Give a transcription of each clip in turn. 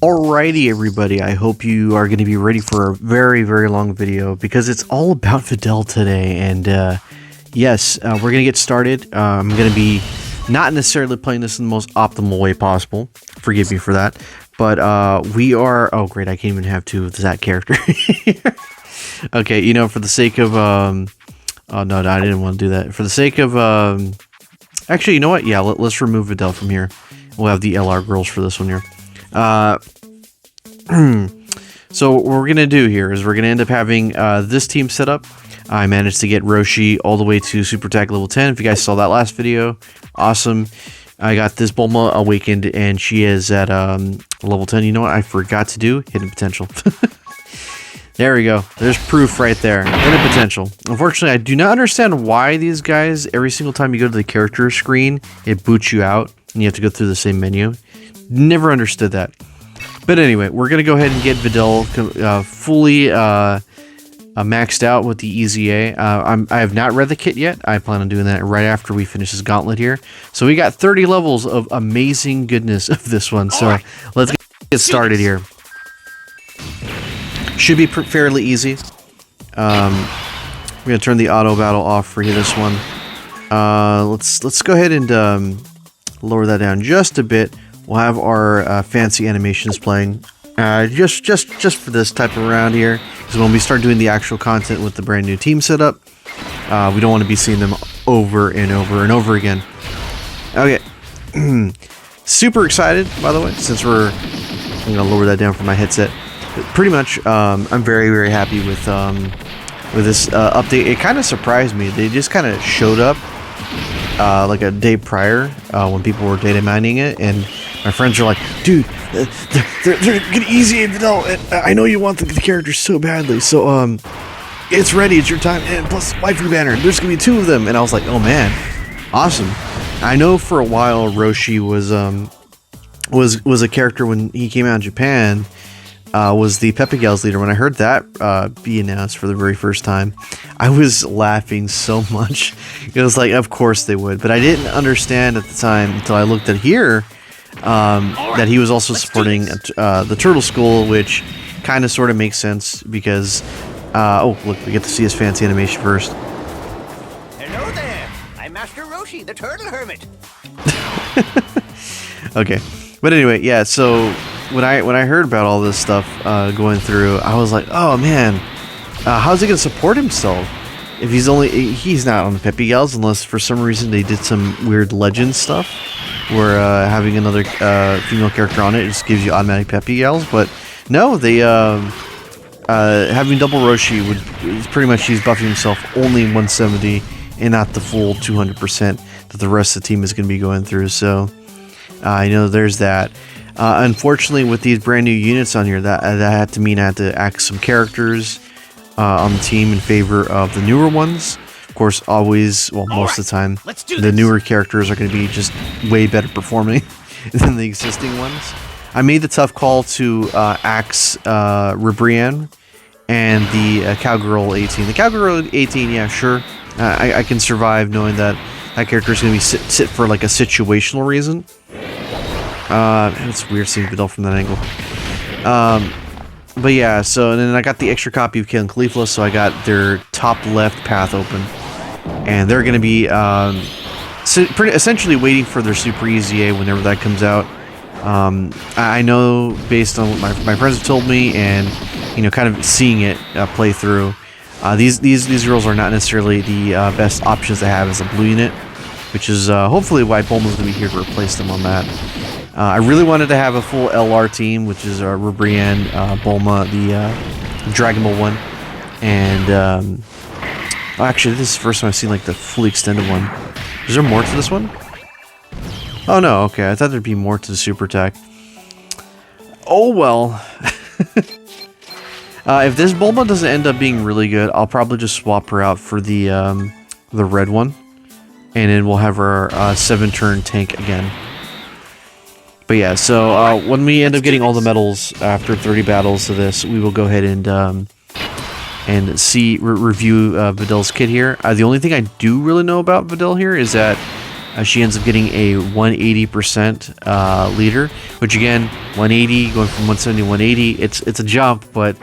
Alrighty, everybody. I hope you are going to be ready for a very, very long video because it's all about Videl today. And yes, we're going to get started. I'm going to be not necessarily playing this in the most optimal way possible. Forgive me for that. But we are... Oh, great. I can't even have two of that character. Okay, you know, for the sake of... Oh, no, I didn't want to do that. For the sake of... Actually, you know what? Yeah, let's remove Videl from here. We'll have the LR girls for this one here. So what we're gonna do here is we're gonna end up having this team set up. I managed to get Roshi all the way to Super Attack level 10. If you guys saw that last video, awesome. I got this Bulma awakened and she is at level 10. You know what I forgot to do? Hidden potential. There we go. There's proof right there. Hidden potential. Unfortunately, I do not understand why these guys, every single time you go to the character screen, it boots you out and you have to go through the same menu. Never understood that. But anyway, we're going to go ahead and get Videl fully maxed out with the EZA. I have not read the kit yet. I plan on doing that right after we finish this gauntlet here. So we got 30 levels of amazing goodness of this one. So let's get started here. Should be fairly easy. We're going to turn the auto battle off for this one. Let's go ahead and lower that down just a bit. We'll have our fancy animations playing just for this type of round here, because when we start doing the actual content with the brand new team setup, we don't want to be seeing them over and over and over again. Okay, super excited, by the way, since I'm gonna lower that down for my headset. But pretty much, I'm very, very happy with this update. It kind of surprised me. They just kind of showed up like a day prior when people were data mining it, and my friends are like, dude, they're getting easy Videl, and I know you want the characters so badly, so it's ready, it's your time, and plus waifu banner, there's gonna be 2 of them. And I was like, oh man, awesome. I know for a while Roshi was a character when he came out in Japan, was the Pepe Gals leader. When I heard that be announced for the very first time, I was laughing so much. It was like, of course they would, but I didn't understand at the time until I looked at here that he was also supporting the Turtle School, which kind of sort of makes sense because oh look, we get to see his fancy animation first. Hello there, I'm Master Roshi, the Turtle Hermit. Okay, but anyway, yeah. So when I heard about all this stuff going through, I was like, oh man, how's he gonna support himself if he's not on the Pepe Gals, unless for some reason they did some weird legend stuff where having another female character on it just gives you automatic Pepe Gals. But no, they having double Roshi would pretty much, he's buffing himself only in 170 and not the full 200% that the rest of the team is going to be going through. So I know there's that. Unfortunately, with these brand new units on here, that had to mean I had to axe some characters on the team in favor of the newer ones. Of course, always, well, most of the time, the newer characters are going to be just way better performing than the existing ones. I made the tough call to axe Ribrianne and the Cowgirl 18. The Cowgirl 18, yeah, sure. I can survive knowing that that character is going to be sit for like a situational reason. It's weird seeing Videl from that angle. But yeah, so and then I got the extra copy of Kale and Caulifla, so I got their top left path open. And they're going to be essentially waiting for their Super EZA whenever that comes out. I know based on what my friends have told me, and you know, kind of seeing it play through, these girls are not necessarily the best options to have as a blue unit, which is hopefully why Bulma's going to be here to replace them on that. I really wanted to have a full LR team, which is Ribrianne, Bulma, the Dragon Ball one, and actually this is the first time I've seen like the fully extended one. Is there more to this one? Oh no, okay, I thought there'd be more to the Super Attack. Oh well. If this Bulma doesn't end up being really good, I'll probably just swap her out for the red one, and then we'll have our 7-turn tank again. But yeah, so when we end up getting all the medals after 30 battles of this, we will go ahead and review Videl's kit here. The only thing I do really know about Videl here is that she ends up getting a 180% leader, which again, 180 going from 170 to 180, it's a jump, but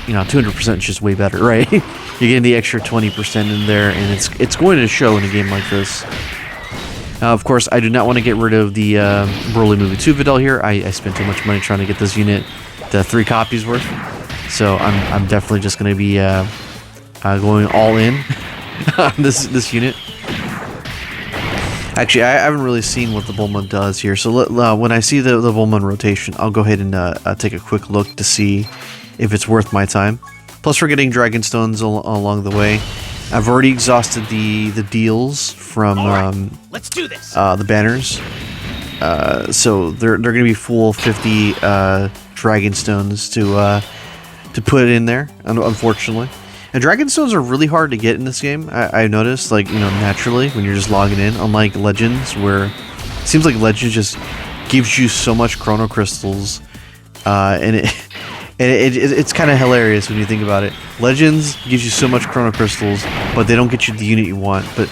you know, 200% is just way better, right? You're getting the extra 20% in there, and it's going to show in a game like this. Of course, I do not want to get rid of the Broly Movie 2 Videl here. I spent too much money trying to get this unit to 3 copies worth, so I'm definitely just going to be going all in on this unit. Actually, I haven't really seen what the Bulma does here, so when I see the Bulma in rotation, I'll go ahead and take a quick look to see if it's worth my time. Plus, we're getting Dragon Stones along the way. I've already exhausted the deals from let's do this. The banners, so they're going to be full 50 Dragon Stones to put in there. Unfortunately. And Dragon Stones are really hard to get in this game. I noticed, like, you know, naturally when you're just logging in, unlike Legends, where it seems like Legends just gives you so much Chrono Crystals, and it's kind of hilarious when you think about it. Legends gives you so much Chrono Crystals, but they don't get you the unit you want. But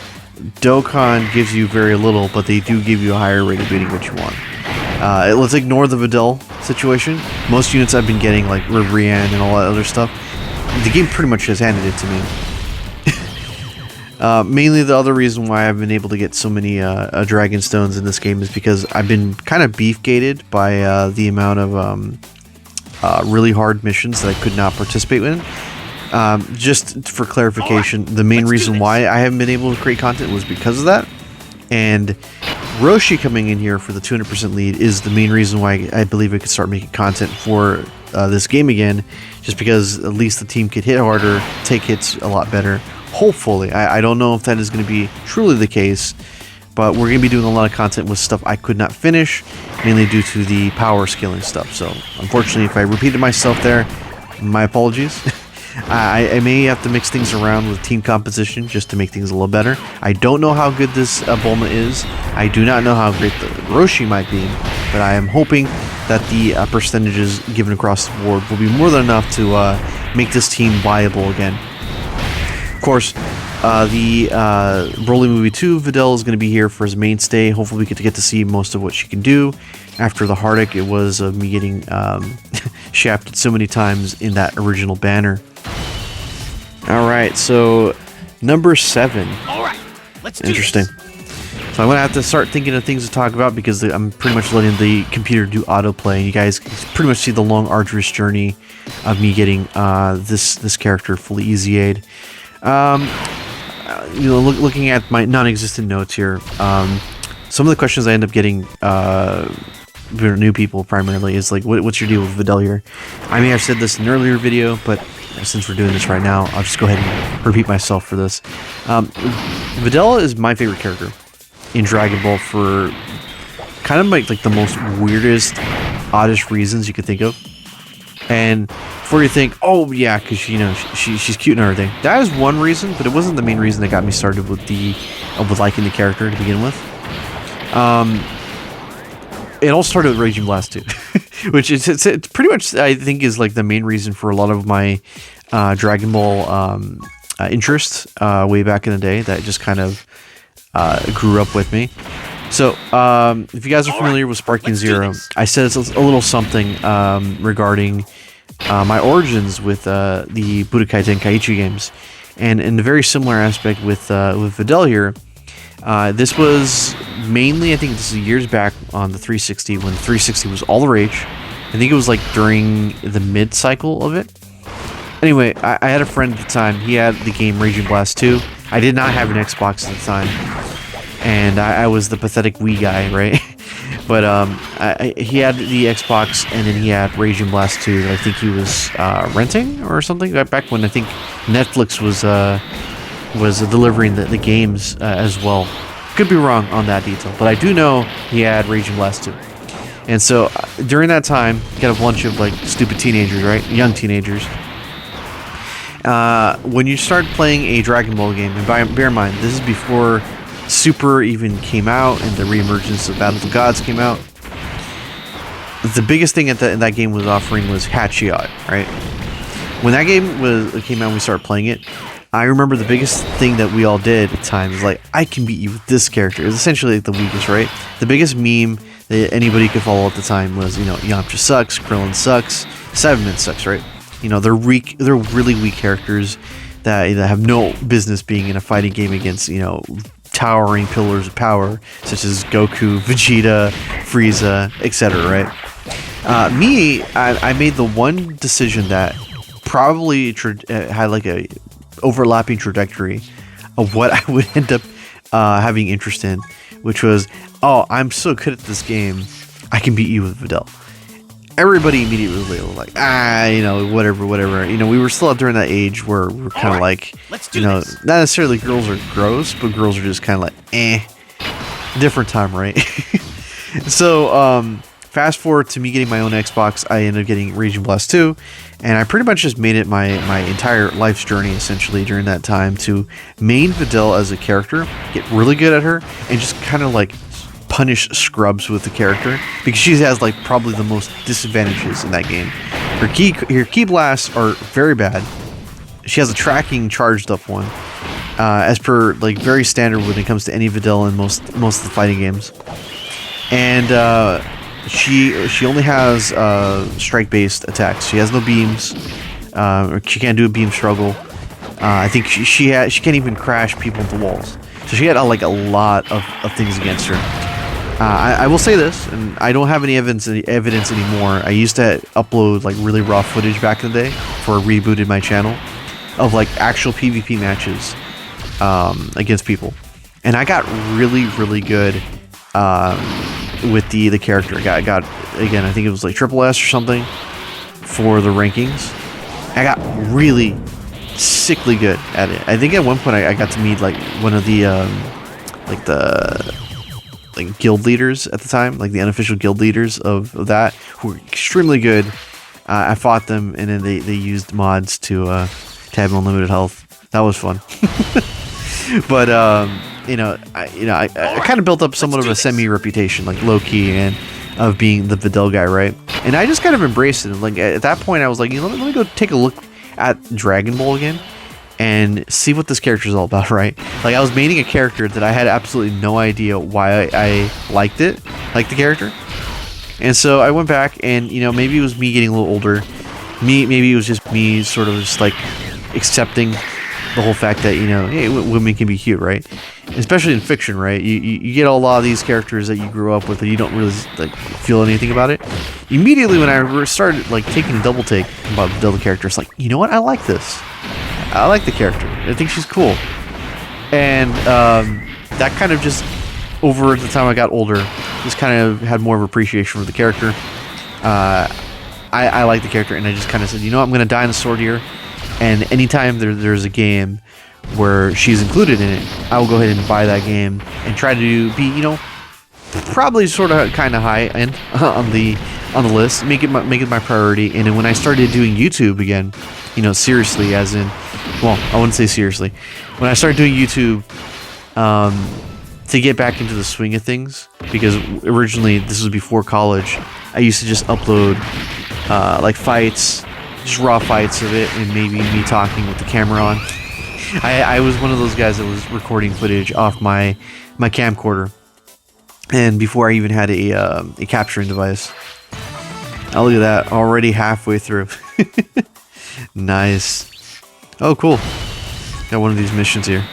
Dokkan gives you very little, but they do give you a higher rate of getting what you want. Let's ignore the Videl situation. Most units I've been getting, like Rian and all that other stuff, the game pretty much has handed it to me. Mainly the other reason why I've been able to get so many Dragon Stones in this game is because I've been kind of beef gated by the amount of really hard missions that I could not participate in. Just for clarification, the main reason why I haven't been able to create content was because of that. And Roshi coming in here for the 200% lead is the main reason why I believe I could start making content for this game again, just because at least the team could hit harder, take hits a lot better. Hopefully. I don't know if that is going to be truly the case, but we're going to be doing a lot of content with stuff I could not finish, mainly due to the power scaling stuff. So, unfortunately, if I repeated myself there, my apologies. I may have to mix things around with team composition just to make things a little better. I don't know how good this Bulma is. I do not know how great the Roshi might be, but I am hoping that the percentages given across the board will be more than enough to make this team viable again. Of course, the Broly Movie 2 Videl is going to be here for his mainstay. Hopefully we get to see most of what she can do. After the heartache it was of me getting shafted so many times in that original banner. Alright, so number 7. Alright, let's do Interesting. this. So I'm going to have to start thinking of things to talk about because I'm pretty much letting the computer do autoplay. And you guys pretty much see the long, arduous journey of me getting this character fully EZA'd. You know, looking at my non-existent notes here, some of the questions I end up getting new people primarily is like, what's your deal with Videl here? I may have said this in an earlier video, but since we're doing this right now, I'll just go ahead and repeat myself for this. Videl is my favorite character in Dragon Ball for kind of like the most weirdest, oddest reasons you could think of. And before you think, oh yeah, because you know she's cute and everything, that is one reason, but it wasn't the main reason that got me started with liking the character to begin with. It all started with Raging Blast 2, which it's pretty much, I think, is like the main reason for a lot of my Dragon Ball interest way back in the day that just kind of grew up with me. So, if you guys are familiar with Sparking Zero, I said it's a little something regarding my origins with the Budokai Tenkaichi games, and in a very similar aspect with Videl here. This was mainly, I think this is years back on the 360, when the 360 was all the rage. I think it was like during the mid-cycle of it. Anyway, I had a friend at the time. He had the game Raging Blast 2. I did not have an Xbox at the time, and I was the pathetic Wii guy, right? But he had the Xbox, and then he had Raging Blast 2 that I think he was renting or something back when I think Netflix was delivering the games as well. Could be wrong on that detail, but I do know he had Raging Blast 2. And so during that time, you got a bunch of like stupid teenagers, right? Young teenagers. When you start playing a Dragon Ball game, and bear in mind, this is before Super even came out and the reemergence of Battle of the Gods came out. The biggest thing in that game was offering was Hachiot, right? When that game came out and we started playing it, I remember the biggest thing that we all did at the time was like, I can beat you with this character. It was essentially like the weakest, right? The biggest meme that anybody could follow at the time was, you know, Yamcha sucks, Krillin sucks, Seven sucks, right? You know, they're weak, they're really weak characters that have no business being in a fighting game against, you know, towering pillars of power such as Goku, Vegeta, Frieza, etc., right? I made the one decision that probably had like a overlapping trajectory of what I would end up having interest in, which was, oh, I'm so good at this game, I can beat you with Videl. Everybody immediately was like, you know, whatever. You know, we were still during that age where we were kind of like, you know, not necessarily girls are gross, but girls are just kind of like, different time, right? So, fast forward to me getting my own Xbox, I ended up getting Raging Blast 2, and I pretty much just made it my entire life's journey, essentially, during that time, to main Videl as a character, get really good at her, and just kind of like punish scrubs with the character, because she has like probably the most disadvantages in that game. Her key blasts are very bad. She has a tracking charged up one, as per like very standard when it comes to any Videl in most of the fighting games, and she only has strike based attacks. She has no beams, or she can't do a beam struggle. I think she can't even crash people into walls. So she had like a lot of things against her. I will say this, and I don't have any evidence anymore. I used to upload like really raw footage back in the day before I rebooted my channel of like actual PvP matches against people, and I got really good with the character. I got again, I think it was like triple S or something for the rankings. I got really sickly good at it. I think at one point I got to meet like one of the guild leaders at the time, like the unofficial guild leaders of that, who were extremely good. I fought them, and then they used mods to have unlimited health. That was fun. But I kind of built up somewhat of a semi reputation, like low key, and of being the Videl guy, right? And I just kind of embraced it. Like at that point, I was like, let me go take a look at Dragon Ball again and see what this character is all about, right? Like I was maining a character that I had absolutely no idea why I liked the character. And so I went back, and you know, maybe it was me getting a little older. Maybe it was just me sort of just like accepting the whole fact that, you know, hey, women can be cute, right? Especially in fiction, right? You get a lot of these characters that you grew up with and you don't really like feel anything about it. Immediately when I started like taking a double take about the character, it's like, you know what? I like this. I like the character. I think she's cool. And that kind of just, over the time I got older, just kind of had more of appreciation for the character. I like the character, and I just kind of said, you know what? I'm going to die on the sword here. And anytime there's a game where she's included in it, I will go ahead and buy that game and try to be, you know, probably sort of kind of high end on the list, make it my priority. And then when I started doing YouTube again, you know, seriously, as in, well, I wouldn't say seriously, when I started doing YouTube, to get back into the swing of things, because originally this was before college, I used to just upload like fights, just raw fights of it, and maybe me talking with the camera on. I was one of those guys that was recording footage off my camcorder, and before I even had a capturing device. Oh, look at that, already halfway through. Nice. Oh, cool. Got one of these missions here.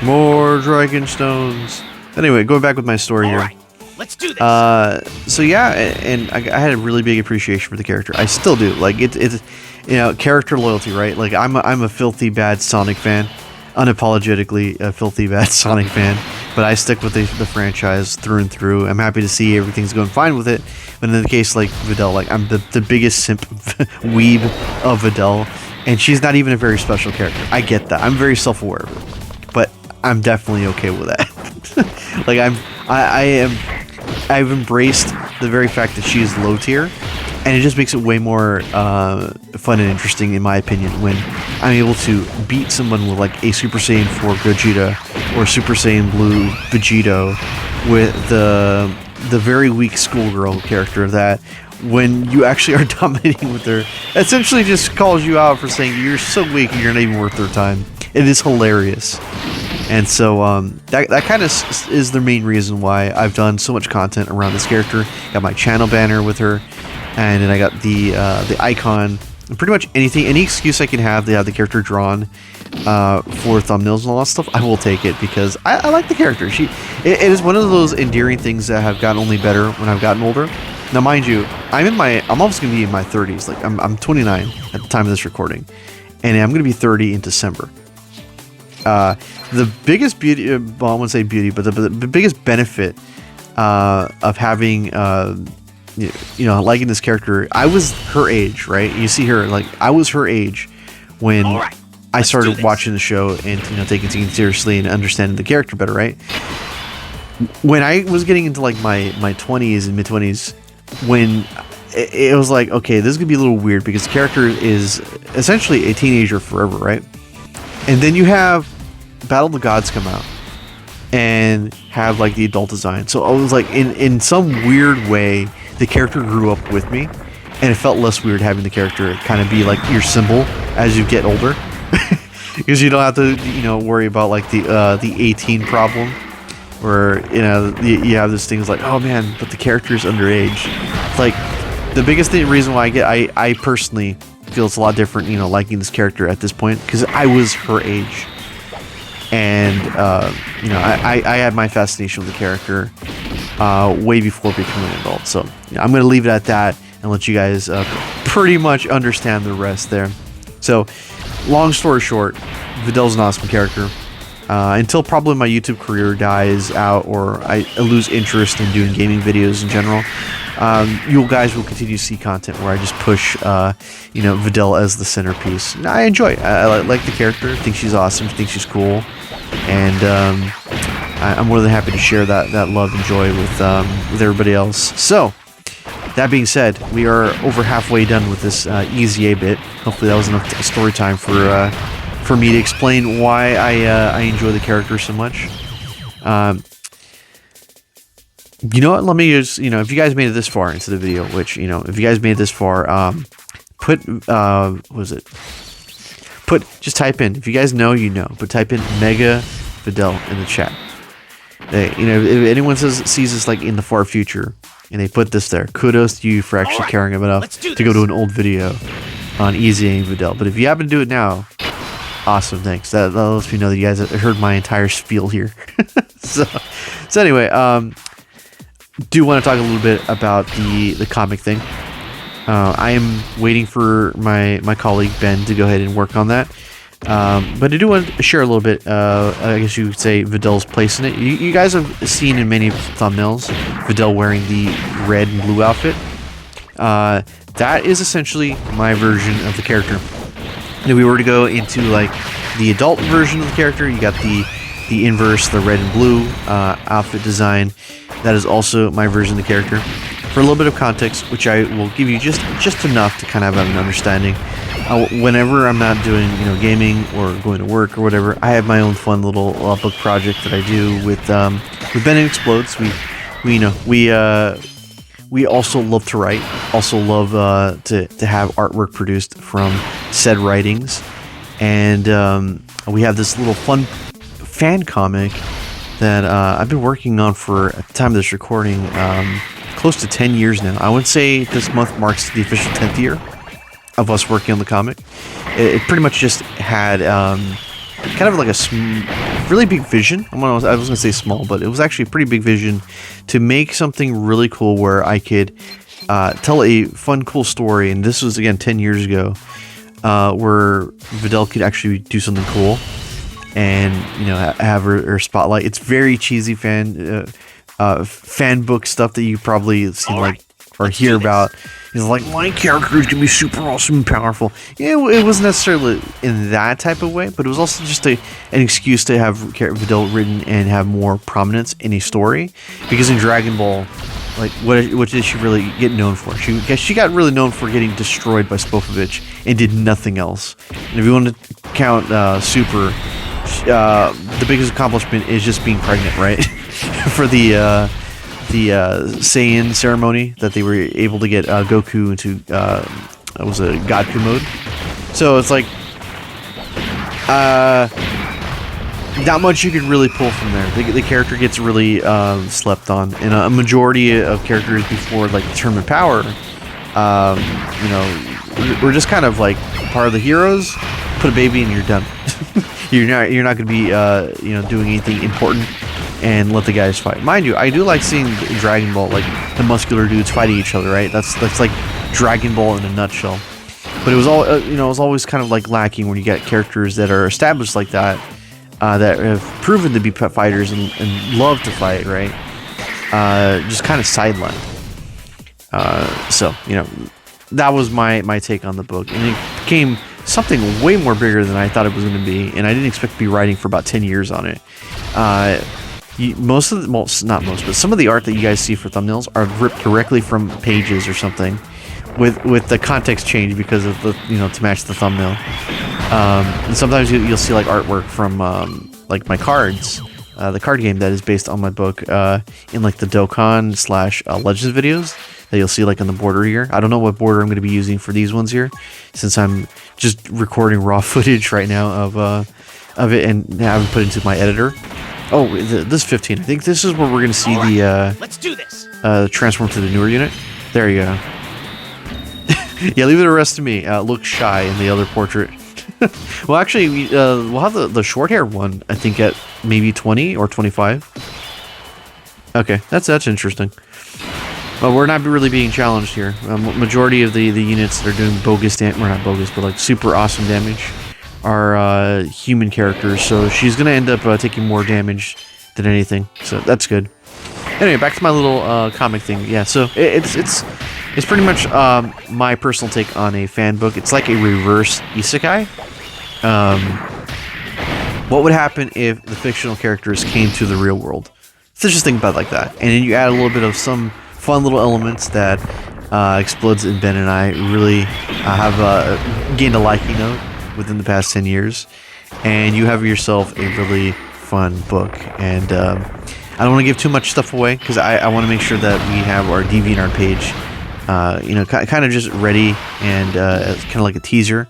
More dragon stones. Anyway, going back with my story here. Let's do this. So yeah, and I had a really big appreciation for the character. I still do. Like it's you know, character loyalty, right? Like I'm a filthy bad Sonic fan, unapologetically a filthy bad Sonic fan. But I stick with the franchise through and through. I'm happy to see everything's going fine with it. But in the case like Videl, like I'm the biggest simp weeb of Videl, and she's not even a very special character. I get that. I'm very self-aware of it, but I'm definitely okay with that. Like I've embraced the very fact that she is low tier, and it just makes it way more fun and interesting, in my opinion, when I'm able to beat someone with like a Super Saiyan 4 Gogeta or Super Saiyan Blue Vegito with the very weak schoolgirl character that when you actually are dominating with her, essentially just calls you out for saying you're so weak and you're not even worth their time. It is hilarious. And so that kind of is the main reason why I've done so much content around this character. Got my channel banner with her, and then I got the icon. And pretty much any excuse I can have to have the character drawn for thumbnails and all that stuff, I will take it because I like the character. It is one of those endearing things that have gotten only better when I've gotten older. Now, mind you, I'm almost gonna be in my 30s. Like I'm 29 at the time of this recording, and I'm gonna be 30 in December. The biggest beauty, well, I wouldn't say beauty, but the biggest benefit of having, liking this character, I was her age, right? You see her, like, I was her age when I started watching the show and, taking things seriously and understanding the character better, right? When I was getting into, like, my 20s and mid-20s, when it was like, okay, this is going to be a little weird because the character is essentially a teenager forever, right? And then you have Battle of the Gods come out and have like the adult design. So I was like, in some weird way, the character grew up with me, and it felt less weird having the character kind of be like your symbol as you get older, because you don't have to worry about like the 18 problem, where you have this things like, oh man, but the character is underage. It's like the biggest reason why I personally feel it's a lot different, liking this character at this point, because I was her age. And, I had my fascination with the character way before becoming an adult. So I'm going to leave it at that and let you guys pretty much understand the rest there. So, long story short, Videl's an awesome character. Until probably my YouTube career dies out or I lose interest in doing gaming videos in general, you guys will continue to see content where I just push, Videl as the centerpiece. And I enjoy it. I like the character. I think she's awesome. I think she's cool. And I'm more than happy to share that love and joy with everybody else. So, that being said, we are over halfway done with this EZA bit. Hopefully that was enough story time for me to explain why I enjoy the character so much. You know what? Let me just, if you guys made it this far into the video, which, if you guys made it this far, just type in, if you guys know, but type in Mega Videl in the chat. If anyone sees this like in the far future and they put this there, kudos to you for actually caring enough to go to an old video on EZA and Videl. But if you happen to do it now, awesome, thanks. That lets me know that you guys have heard my entire spiel here. so anyway, do want to talk a little bit about the comic thing. I am waiting for my colleague Ben to go ahead and work on that. But I do want to share a little bit, I guess you could say, Videl's place in it. You guys have seen in many thumbnails Videl wearing the red and blue outfit. That is essentially my version of the character. And if we were to go into like the adult version of the character, you got the inverse, the red and blue outfit design. That is also my version of the character. For a little bit of context, which I will give you just enough to kind of have an understanding. Whenever I'm not doing gaming or going to work or whatever, I have my own fun little book project that I do with Ben and Explodes. We also love to write, also love to have artwork produced from said writings, and we have this little fun fan comic that I've been working on for, at the time of this recording, close to 10 years now. I would say this month marks the official 10th year of us working on the comic. It pretty much just had kind of like a really big vision. I was going to say small, but it was actually a pretty big vision to make something really cool where I could tell a fun, cool story. And this was, again, 10 years ago, where Videl could actually do something cool and, have her spotlight. It's very cheesy fan book stuff that you probably seen or hear about. He's like, my character is gonna be super awesome and powerful. It wasn't necessarily in that type of way, but it was also just an excuse to have Videl written and have more prominence in a story. Because in Dragon Ball, like, what did she really get known for? She got really known for getting destroyed by Spopovich and did nothing else. And if you want to count Super, the biggest accomplishment is just being pregnant, right? for the Saiyan ceremony that they were able to get Goku into it was a Godku mode. So it's like not much you can really pull from there. The character gets really slept on, and a majority of characters before like the Tournament Power, you know, we're just kind of like part of the heroes. Put a baby and you're done. you're not going to be you know, doing anything important, and let the guys fight. Mind you, I do like seeing Dragon Ball, like the muscular dudes fighting each other, right? That's like Dragon Ball in a nutshell. But it was all you know, it was always kind of like lacking when you get characters that are established like that, that have proven to be fighters and love to fight, right? Just kind of sidelined. So you know, that was my take on the book, and it became something way more bigger than I thought it was going to be, and I didn't expect to be writing for about 10 years on it. Most of the, well, not most, but some of the art that you guys see for thumbnails are ripped directly from pages or something, with the context change because of the, you know, to match the thumbnail. And sometimes you'll see like artwork from like my cards, the card game that is based on my book, in like the Dokkan / Legends videos that you'll see like on the border here. I don't know what border I'm going to be using for these ones here, since I'm just recording raw footage right now of it and haven't put it into my editor. Oh, this 15. I think this is where we're going to see the let's do this. Transform to the newer unit. There you go. Yeah, leave the rest to me. Look shy in the other portrait. Well, actually, we'll have the short-haired one, I think, at maybe 20 or 25. Okay, that's interesting. Well, we're not really being challenged here. Majority of the units that are doing bogus damage, well, not bogus, but like super awesome damage, are human characters. So she's going to end up taking more damage than anything. So that's good. Anyway, back to my little comic thing. Yeah, so it's pretty much my personal take on a fan book. It's like a reverse isekai. What would happen if the fictional characters came to the real world? So just think about it like that. And then you add a little bit of some fun little elements that Explodes and Ben and I really have gained a liking of within the past 10 years. And you have yourself a really fun book. And I don't want to give too much stuff away, because I want to make sure that we have our DeviantArt page you know, kind of just ready, and kind of like a teaser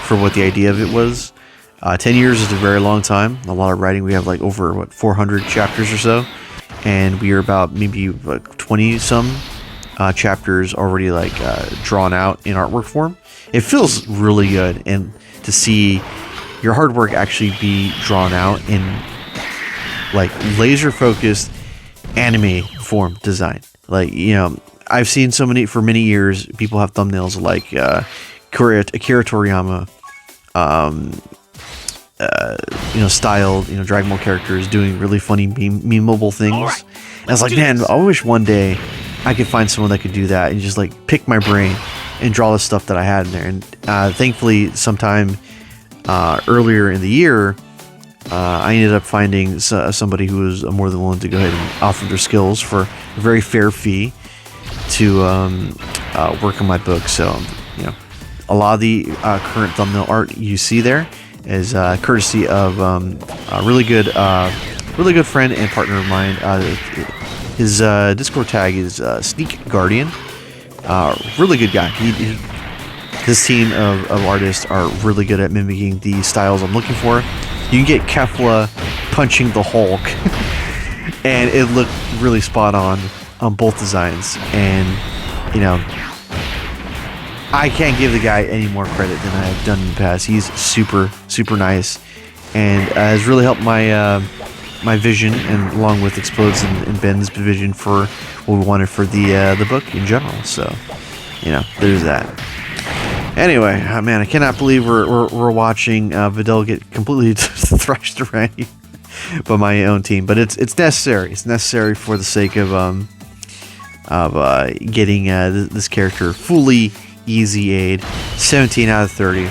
for what the idea of it was. 10 years is a very long time. A lot of writing. We have like over, what, 400 chapters or so. And we are about maybe like 20 some chapters already like drawn out in artwork form. It feels really good, and to see your hard work actually be drawn out in like laser focused anime form design. Like, you know, I've seen so many, for many years, people have thumbnails like Akira Toriyama, you know, styled, you know, Dragon Ball characters doing really funny memeable things. Right. And I was like, man, I wish one day I could find someone that could do that and just like pick my brain and draw the stuff that I had in there. And thankfully, sometime earlier in the year, I ended up finding somebody who was more than willing to go ahead and offer their skills for a very fair fee to work on my book. So, you know, a lot of the current thumbnail art you see there is courtesy of a really good friend and partner of mine. His Discord tag is Sneak Guardian. Really good guy. His team of artists are really good at mimicking the styles I'm looking for. You can get Kefla punching the Hulk, and it looked really spot on both designs. And, you know, I can't give the guy any more credit than I have done in the past. He's super, super nice, and has really helped my my vision, and along with Explodes and Ben's vision for what we wanted for the book in general. So, you know, there's that. Anyway, man, I cannot believe we're watching Videl get completely thrashed around by my own team, but it's necessary. It's necessary for the sake of getting this character fully EZA'd, 17 out of 30.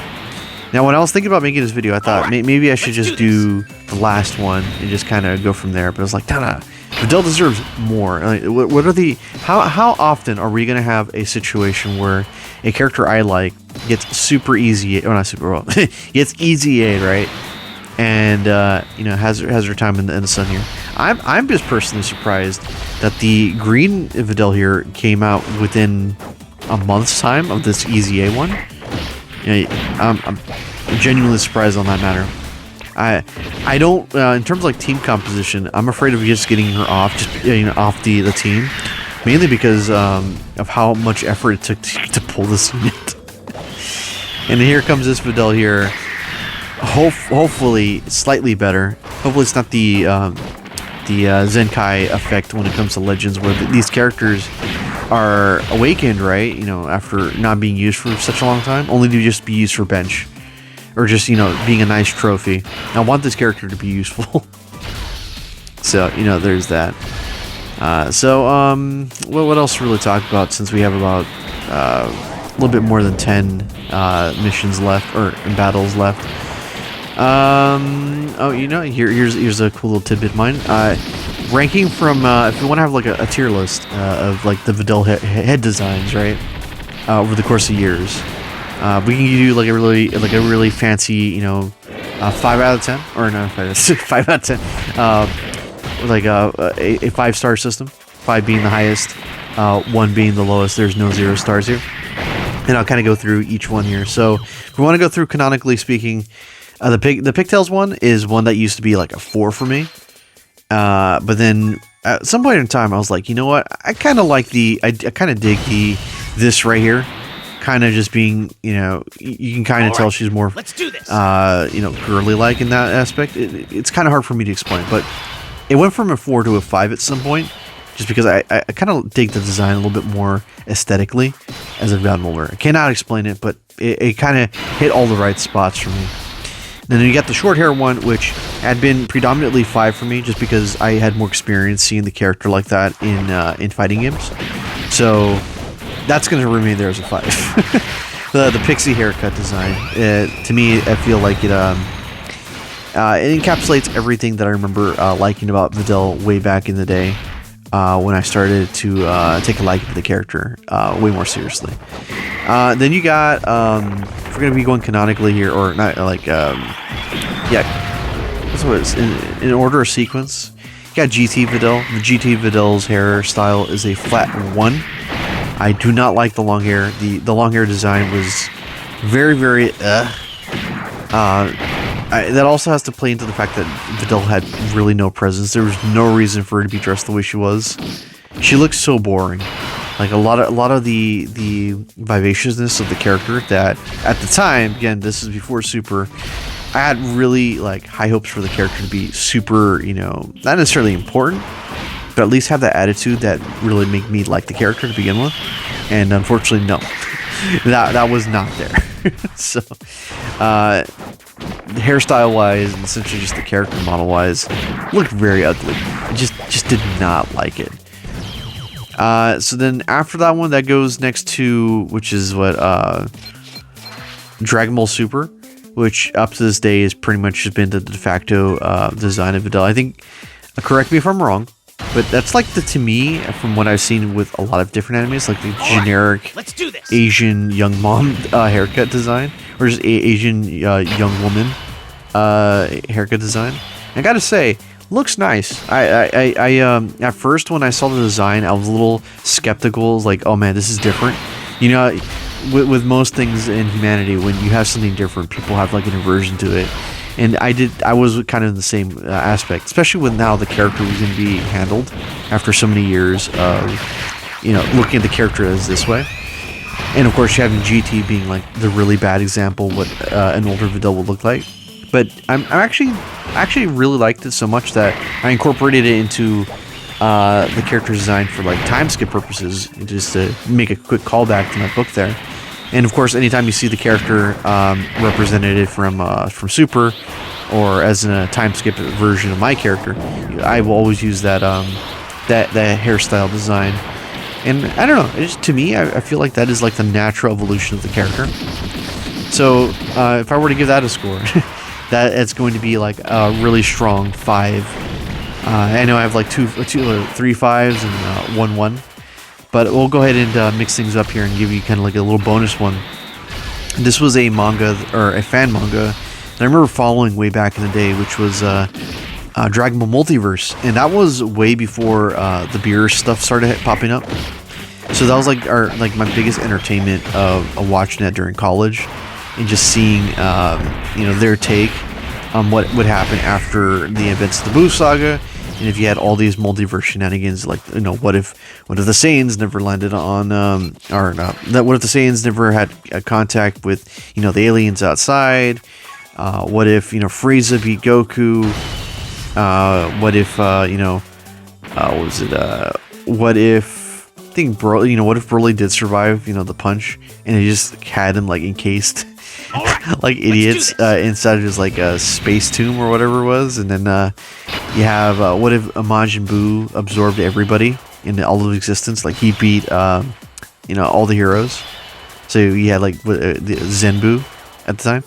Now, when I was thinking about making this video, I thought maybe I should just do the last one and just kind of go from there. But I was like, nah, Videl deserves more. Like, what are the... How often are we going to have a situation where a character I like gets super easy... Or not super well. gets EZA'd, right? and you know, has her time in the sun here. I'm just personally surprised that the green Videl here came out within a month's time of this EZA one. You know, I'm genuinely surprised on that matter. I don't in terms of like team composition, I'm afraid of just getting her off, just you know, off the team, mainly because of how much effort it took to pull this unit. And here comes this Videl here. Hopefully slightly better. Hopefully it's not the Zenkai effect when it comes to Legends, where these characters are awakened, right? You know, after not being used for such a long time, only to just be used for bench, or just, you know, being a nice trophy. I want this character to be useful. So, you know, there's that. Well, what else to really talk about, since we have about a little bit more than 10 missions left, or battles left. Oh, you know, here's a cool little tidbit of mine. Ranking from, if you want to have like a tier list of like the Videl head designs, right? Over the course of years, we can do like a really fancy, you know, 5 out of 10, or no, 5 out of 10. Like a 5-star system, 5 being the highest, 1 being the lowest. There's no 0 stars here, and I'll kind of go through each one here. So if we want to go through canonically speaking, the Pigtails one is one that used to be like a 4 for me, but then at some point in time I was like, you know what, I kind of like I kind of dig this right here, kind of just being, you know, you can kind of tell she's more, let's do this. You know, girly like in that aspect. It's kind of hard for me to explain, but it went from a 4 to a 5 at some point, just because I kind of dig the design a little bit more aesthetically as I've gotten older. I cannot explain it, but it kind of hit all the right spots for me. And then you got the short hair one, which had been predominantly 5 for me, just because I had more experience seeing the character like that in fighting games. So that's going to remain there as a 5. the pixie haircut design, to me, I feel like it encapsulates everything that I remember liking about Videl way back in the day, when I started to take a liking to the character way more seriously. Then you got, if we're going to be going canonically here, or not, like, yeah, that's what it's in order of sequence. You got GT Videl. The GT Videl's hairstyle is a flat 1. I do not like the long hair. The long hair design was very, very, that also has to play into the fact that Videl had really no presence. There was no reason for her to be dressed the way she was. She looks so boring. Like a lot of the vivaciousness of the character that at the time, again, this is before Super, I had really like high hopes for the character to be super, you know, not necessarily important, but at least have that attitude that really make me like the character to begin with. And unfortunately, no, that was not there. So, hairstyle wise, and essentially just the character model wise, looked very ugly. I just did not like it. So then after that one, that goes next to, which is what, Dragon Ball Super, which up to this day has pretty much just been the de facto design of Videl. I think, correct me if I'm wrong, but that's like to me, from what I've seen with a lot of different animes, like the generic let's do this. Asian young mom haircut design, or just Asian young woman haircut design. I gotta say, looks nice. I at first when I saw the design, I was a little skeptical. Like, oh man, this is different. You know, with most things in humanity, when you have something different, people have like an aversion to it. And I was kind of in the same aspect, especially with now the character was going to be handled after so many years of, you know, looking at the character as this way. And of course, having GT being like the really bad example what an older Videl would look like. But I actually really liked it so much that I incorporated it into the character design for like time skip purposes, just to make a quick callback to my book there. And of course, anytime you see the character represented from Super, or as in a time skip version of my character, I will always use that that hairstyle design. And I don't know, it's, to me, I feel like that is like the natural evolution of the character. So if I were to give that a score, that it's going to be like a really strong 5. I know I have like three 5s and 1 1. But we'll go ahead and mix things up here and give you kind of like a little bonus one. This was a manga, or a fan manga, that I remember following way back in the day, which was Dragon Ball Multiverse, and that was way before the beer stuff started popping up. So that was like my biggest entertainment of watching that during college, and just seeing their take on what would happen after the events of the Boo Saga. And if you had all these multiverse shenanigans, like, what if the Saiyans never landed on, what if the Saiyans never had contact with, the aliens outside? What if, Frieza beat Goku? What if, what if, I think, what if Broly did survive, the punch, and he just had him, like, encased, like idiots, inside of his, like, a space tomb or whatever it was, and then, you have, what if Majin Buu absorbed everybody in all of existence? Like, he beat, all the heroes. So you had, like, the Zenbu at the time.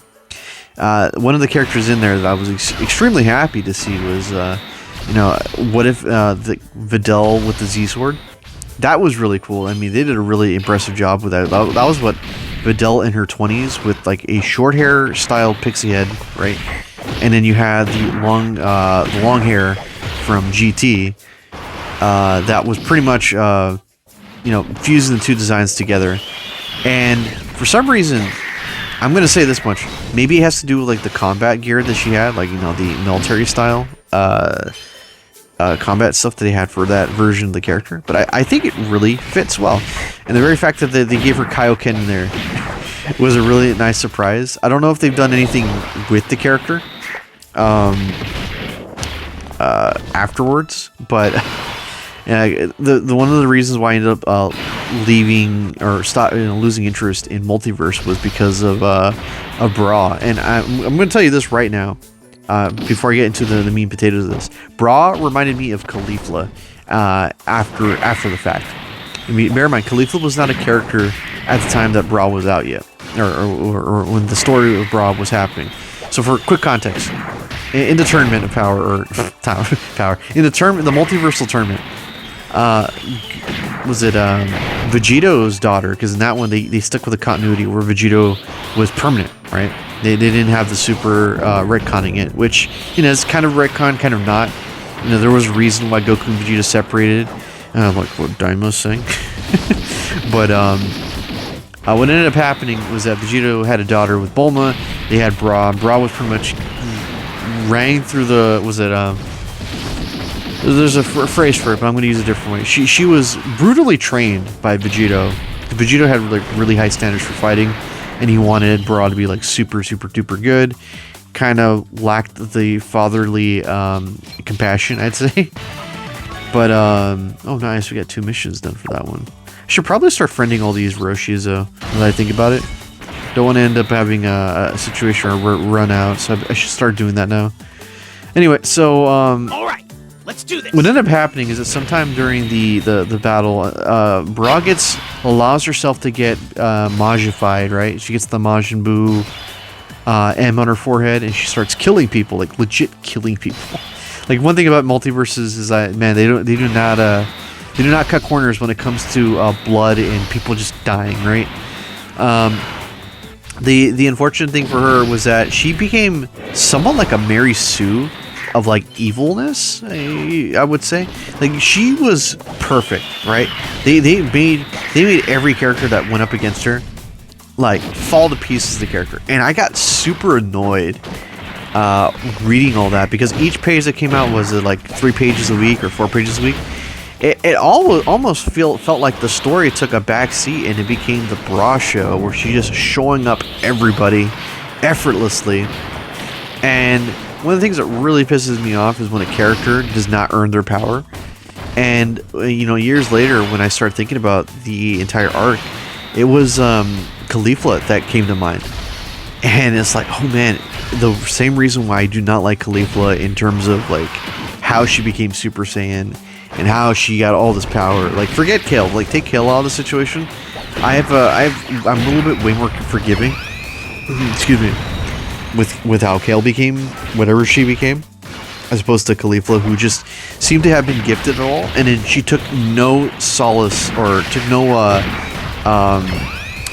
One of the characters in there that I was extremely happy to see was, what if the Videl with the Z Sword? That was really cool. I mean, they did a really impressive job with that. That was what Videl in her 20s with, like, a short hair style pixie head, right? And then you had the long hair from GT. That was pretty much, fusing the two designs together. And for some reason, I'm going to say this much. Maybe it has to do with, like, the combat gear that she had, like, the military style combat stuff that they had for that version of the character. But I think it really fits well. And the very fact that they gave her Kaioken in there was a really nice surprise. I don't know if they've done anything with the character afterwards, but the one of the reasons why I ended up leaving or losing interest in Multiverse was because of Bra. And I'm going to tell you this right now, before I get into the meat and potatoes of this. Bra reminded me of Caulifla after the fact. I mean, bear in mind, Caulifla was not a character at the time that Bra was out yet, or when the story of Bra was happening. So for quick context, in the Tournament of Power, or Power, in the Multiversal Tournament, was it Vegeto's daughter? Because in that one, they stuck with the continuity where Vegeto was permanent, right? They didn't have the super retconning it, which, is kind of retcon, kind of not. There was a reason why Goku and Vegeta separated, like what Daimo's saying. But what ended up happening was that Vegito had a daughter with Bulma. They had Bra. Bra was pretty much rang through the, there's a phrase for it, but I'm going to use a different way. She was brutally trained by Vegito. Vegito had really high standards for fighting, and he wanted Bra to be like super duper good. Kind of lacked the fatherly compassion, I'd say. But oh nice, we got 2 missions done for that one. I should probably start friending all these Roshis though, now that I think about it. Don't want to end up having a situation where we run out, so I should start doing that now. Anyway, so all right, let's do this. What ended up happening is that sometime during the battle, Bra allows herself to get Majified, right? She gets the Majin Buu M on her forehead, and she starts killing people, like legit killing people. Like, one thing about multiverses is that, man, they do not cut corners when it comes to blood and people just dying, right? The unfortunate thing for her was that she became somewhat like a Mary Sue of, like, evilness, I would say. Like, she was perfect, right? They made every character that went up against her, like, fall to pieces, the character. And I got super annoyed reading all that, because each page that came out was like 3 pages a week or 4 pages a week. It almost felt like the story took a back seat and it became the Bra show, where she's just showing up everybody effortlessly. And one of the things that really pisses me off is when a character does not earn their power. And years later, when I started thinking about the entire arc, it was Caulifla that came to mind. And it's like, oh man, the same reason why I do not like Caulifla in terms of, like, how she became Super Saiyan and how she got all this power. Like, forget Kale, like, take Kale out of the situation. I'm a little bit way more forgiving. Excuse me. With how Kale became whatever she became, as opposed to Caulifla, who just seemed to have been gifted at all, and then she took no solace or took no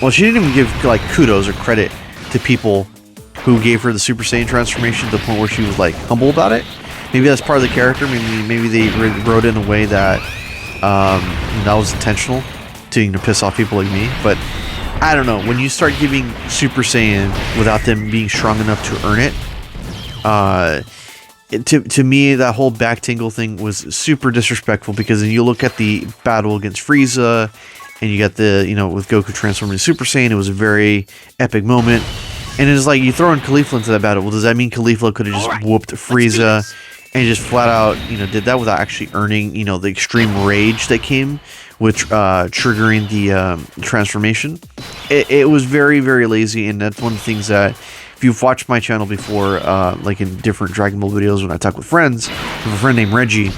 well, she didn't even give, like, kudos or credit to people who gave her the Super Saiyan transformation to the point where she was like humble about it. Maybe that's part of the character. Maybe they wrote it in a way that that was intentional to piss off people like me. But I don't know. When you start giving Super Saiyan without them being strong enough to earn it, to me, that whole back tingle thing was super disrespectful, because then you look at the battle against Frieza, and you got the, with Goku transforming to Super Saiyan, it was a very epic moment. And it's like, you throw in Caulifla into that battle. Well, does that mean Caulifla could have just whooped Frieza and just flat out, did that without actually earning, the extreme rage that came with triggering the transformation? It was very, very lazy, and that's one of the things that, if you've watched my channel before, like in different Dragon Ball videos when I talk with friends, I have a friend named Reggie,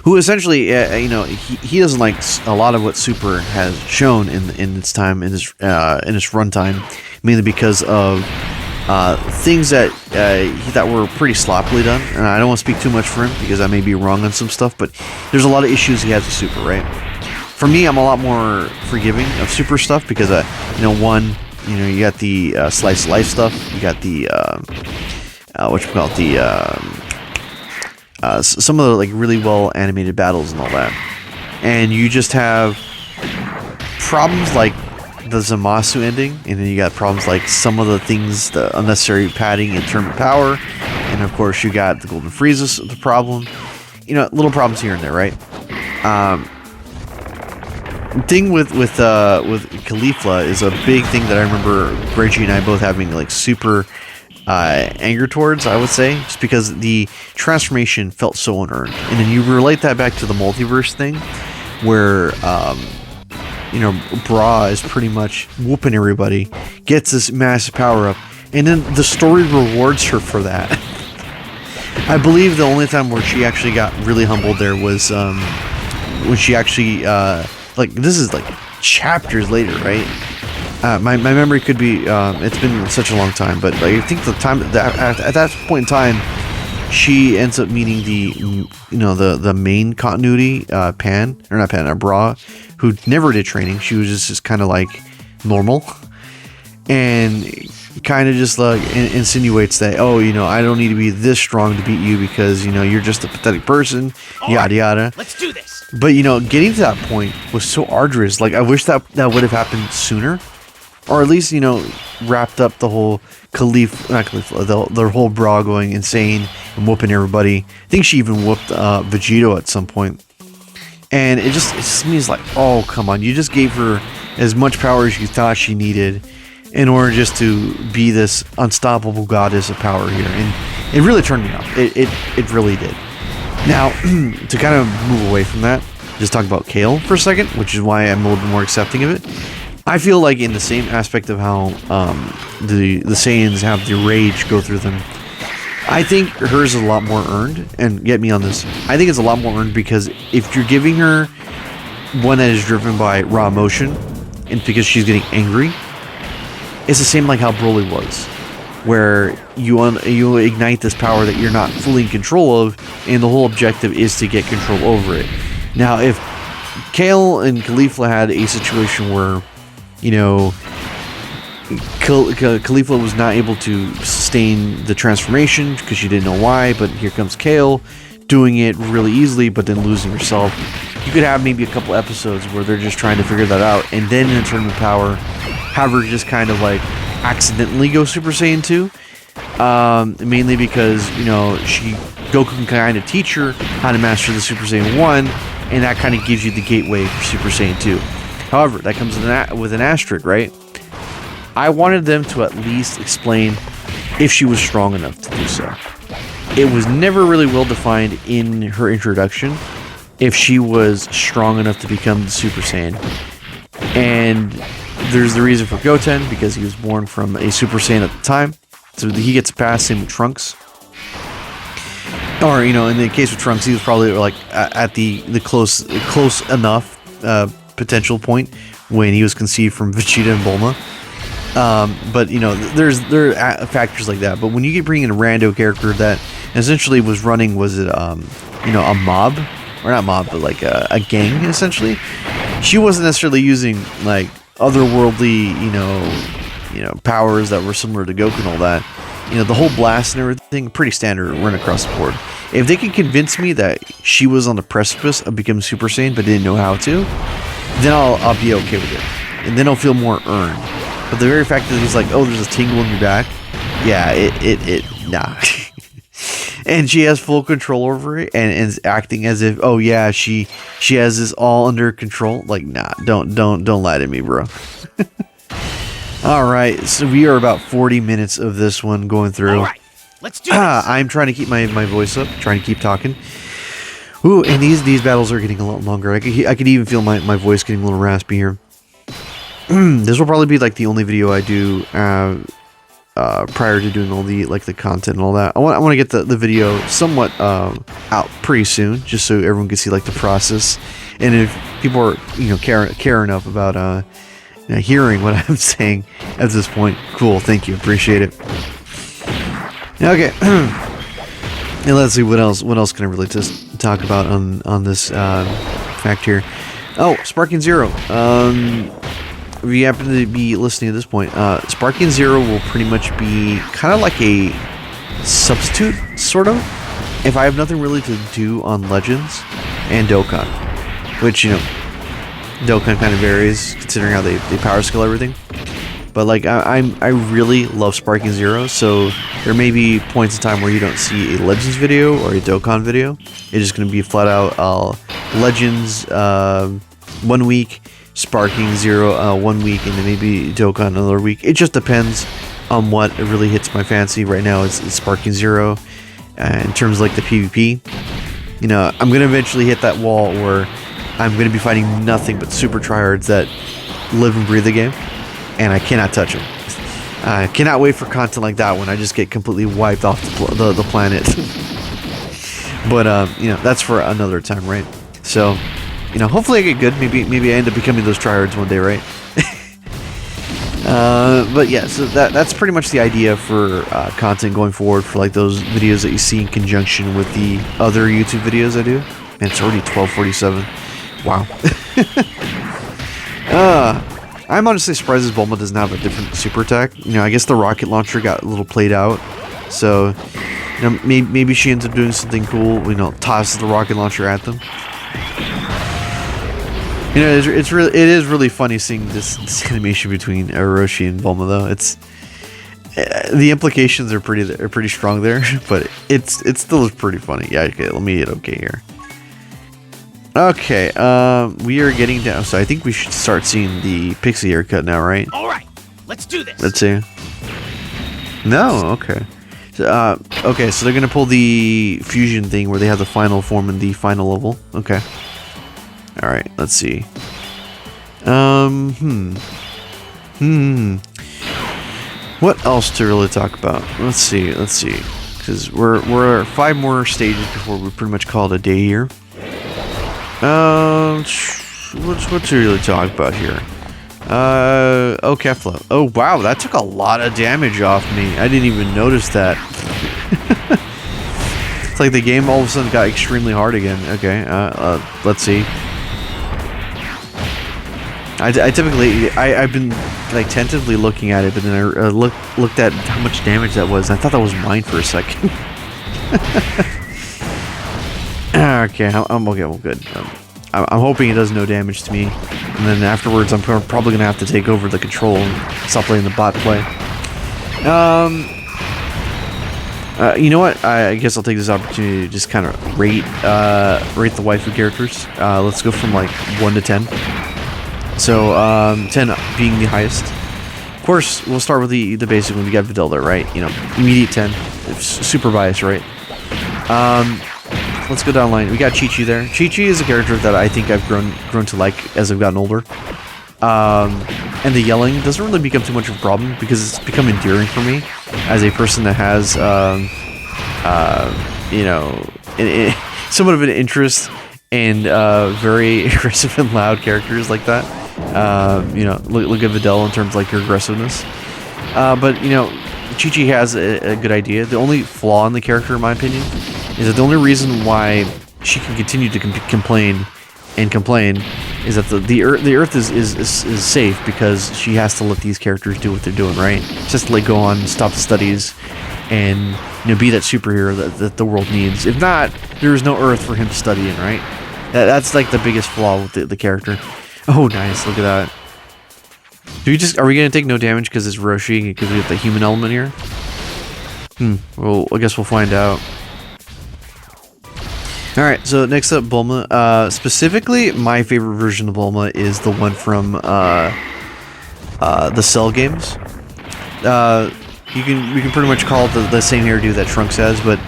who essentially, he doesn't like a lot of what Super has shown in its time, in its runtime, mainly because of things that were pretty sloppily done. And I don't want to speak too much for him, because I may be wrong on some stuff, but there's a lot of issues he has with Super, right? For me, I'm a lot more forgiving of Super stuff, because, one, you got the slice of life stuff, you got the some of the like really well animated battles and all that, and you just have problems like the Zamasu ending, and then you got problems like some of the things, the unnecessary padding in terms of power, and of course you got the Golden Frieza, the problem, little problems here and there, right? Thing with Caulifla is a big thing that I remember Reggie and I both having like super anger towards, I would say, just because the transformation felt so unearned. And then you relate that back to the multiverse thing, where Bra is pretty much whooping everybody, gets this massive power up, and then the story rewards her for that. I believe the only time where she actually got really humbled there was when she actually like, this is like chapters later, right? My memory could be, it's been such a long time, but like, I think the time that at that point in time, she ends up meeting the main continuity, Bra, who never did training. She was just kind of like normal, and kind of just like insinuates that, I don't need to be this strong to beat you, because you're just a pathetic person, yada yada. Let's do this. But getting to that point was so arduous. Like, I wish that would have happened sooner, or at least wrapped up the whole the whole Bra going insane and whooping everybody. I think she even whooped Vegito at some point. And it just means like, oh, come on, you just gave her as much power as you thought she needed in order just to be this unstoppable goddess of power here, and it really turned me off. It really did. Now, to kind of move away from that, just talk about Kale for a second, which is why I'm a little bit more accepting of it. I feel like in the same aspect of how the Saiyans have the rage go through them, I think hers is a lot more earned. And get me on this, I think it's a lot more earned, because if you're giving her one that is driven by raw emotion, and because she's getting angry, it's the same like how Broly was, where you ignite this power that you're not fully in control of, and the whole objective is to get control over it. Now, if Kale and Caulifla had a situation where, Caulifla was not able to sustain the transformation because she didn't know why, but here comes Kale doing it really easily, but then losing herself, you could have maybe a couple episodes where they're just trying to figure that out, and then in Tournament of Power, have her just kind of like accidentally go Super Saiyan 2, mainly because Goku can kind of teach her how to master the Super Saiyan 1, and that kind of gives you the gateway for Super Saiyan 2. However, that comes with an asterisk, right? I wanted them to at least explain if she was strong enough to do so. It was never really well defined in her introduction if she was strong enough to become the Super Saiyan. And there's the reason for Goten, because he was born from a Super Saiyan at the time, so he gets a pass. Same with Trunks. Or, in the case of Trunks, he was probably like at the close enough potential point when he was conceived from Vegeta and Bulma. But there are factors like that. But when you bring in a rando character that essentially was running, a mob, or not mob, but like a gang essentially, she wasn't necessarily using like otherworldly, powers that were similar to Goku and all that. The whole blast and everything, pretty standard run across the board. If they could convince me that she was on the precipice of becoming Super Saiyan but didn't know how to, then I'll be okay with it. And then I'll feel more earned. But the very fact that he's like, oh, there's a tingle in your back, yeah, nah. And she has full control over it and is acting as if, oh yeah, she has this all under control. Like, nah, don't lie to me, bro. All right, so we are about 40 minutes of this one going through. All right, let's do this. I'm trying to keep my voice up, trying to keep talking. Ooh, and these battles are getting a lot longer. I could even feel my voice getting a little raspy here. This will probably be like the only video I do prior to doing all the the content and all that. I want to get the video somewhat out pretty soon, just so everyone can see the process. And if people are care enough about hearing what I'm saying at this point, cool, thank you, appreciate it. Okay. And let's see what else can I really just talk about on this fact here. Oh, Sparking Zero. If you happen to be listening at this point, Sparking Zero will pretty much be kind of like a substitute, sort of, if I have nothing really to do on Legends and Dokkan, which Dokkan kind of varies considering how they power skill everything. But I really love Sparking Zero, so there may be points in time where you don't see a Legends video or a Dokkan video. It's just going to be flat out Legends 1 week, Sparking Zero 1 week, and then maybe Dokkan another week. It just depends on what really hits my fancy. Right now it's Sparking Zero. In terms of the PvP, I'm going to eventually hit that wall where I'm going to be fighting nothing but super tryhards that live and breathe the game, and I cannot touch them. I cannot wait for content like that when I just get completely wiped off the planet. But that's for another time, right? So, hopefully I get good. Maybe I end up becoming those tryhards one day, right? But yeah, so that's pretty much the idea for content going forward for those videos that you see in conjunction with the other YouTube videos I do. Man, it's already 12:47. Wow. I'm honestly surprised this Bulma doesn't have a different super attack. I guess the rocket launcher got a little played out, so maybe she ends up doing something cool. Tosses the rocket launcher at them. It is really funny seeing this animation between Roshi and Bulma, though. It's the implications are pretty strong there, but it still is pretty funny. Yeah, okay, let me hit okay here. Okay, we are getting down, so I think we should start seeing the pixie haircut now, right? All right, let's do this. Let's see. No, okay. So, okay, so they're gonna pull the fusion thing where they have the final form in the final level. Okay. All right, let's see. What else to really talk about? Let's see, because we're 5 more stages before we pretty much call it a day here. What to really talk about here? Oh, Kefla. Oh, wow, that took a lot of damage off me. I didn't even notice that. It's like the game all of a sudden got extremely hard again. Okay, let's see. I've been tentatively looking at it, but then I looked at how much damage that was. I thought that was mine for a second. Okay, I'm okay. Well, good. I'm hoping it does no damage to me, and then afterwards I'm probably gonna have to take over the control and stop playing the bot play. You know what? I guess I'll take this opportunity to just kind of rate the waifu characters. Let's go from 1 to 10. So 10 being the highest. Of course, we'll start with the basic one. We got Videl there, right? Immediate 10. It's super biased, right? Let's go down line. We got Chi-Chi there. Chi-Chi is a character that I think I've grown to like as I've gotten older. And the yelling doesn't really become too much of a problem because it's become endearing for me as a person that has, somewhat of an interest in very aggressive and loud characters like that. Look at Videl in terms of your aggressiveness. But Chi-Chi has a good idea. The only flaw in the character, in my opinion, is that the only reason why she can continue to complain is that the Earth is safe because she has to let these characters do what they're doing, right? Just like go on, stop the studies, and be that superhero that the world needs. If not, there is no Earth for him to study in, right? That's like the biggest flaw with the character. Oh, nice! Look at that. Are we gonna take no damage because it's Roshi because we have the human element here? Well, I guess we'll find out. Alright, so next up, Bulma. Specifically, my favorite version of Bulma is the one from the Cell games. We can pretty much call it the same hairdo that Trunks has, but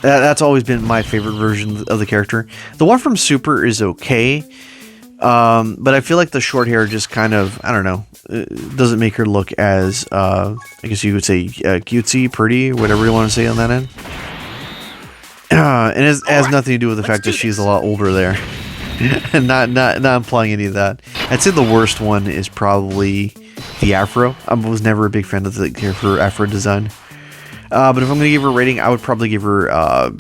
that's always been my favorite version of the character. The one from Super is okay, but I feel like the short hair just kind of, I don't know, doesn't make her look as, I guess you would say, cutesy, pretty, whatever you want to say on that end. And it has nothing to do with the fact that she's a lot older there. And not implying any of that. I'd say the worst one is probably the afro. I was never a big fan of her afro design. But if I'm going to give her a rating, I would probably give her a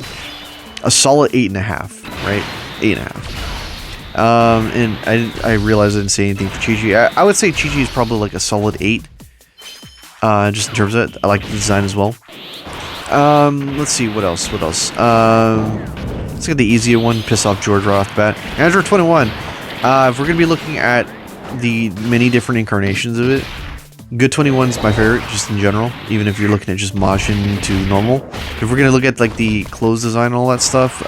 solid 8.5, right? 8.5. And I realized I didn't say anything for Chi-Chi. I would say Chi-Chi is probably like a solid 8. Just in terms of it. I like the design as well. Let's see, what else? Let's get the easier one, piss off George right off the bat. Android 21. If we're gonna be looking at the many different incarnations of it, Good 21's my favorite, just in general, even if you're looking at just Majin to normal. If we're gonna look at like the clothes design and all that stuff,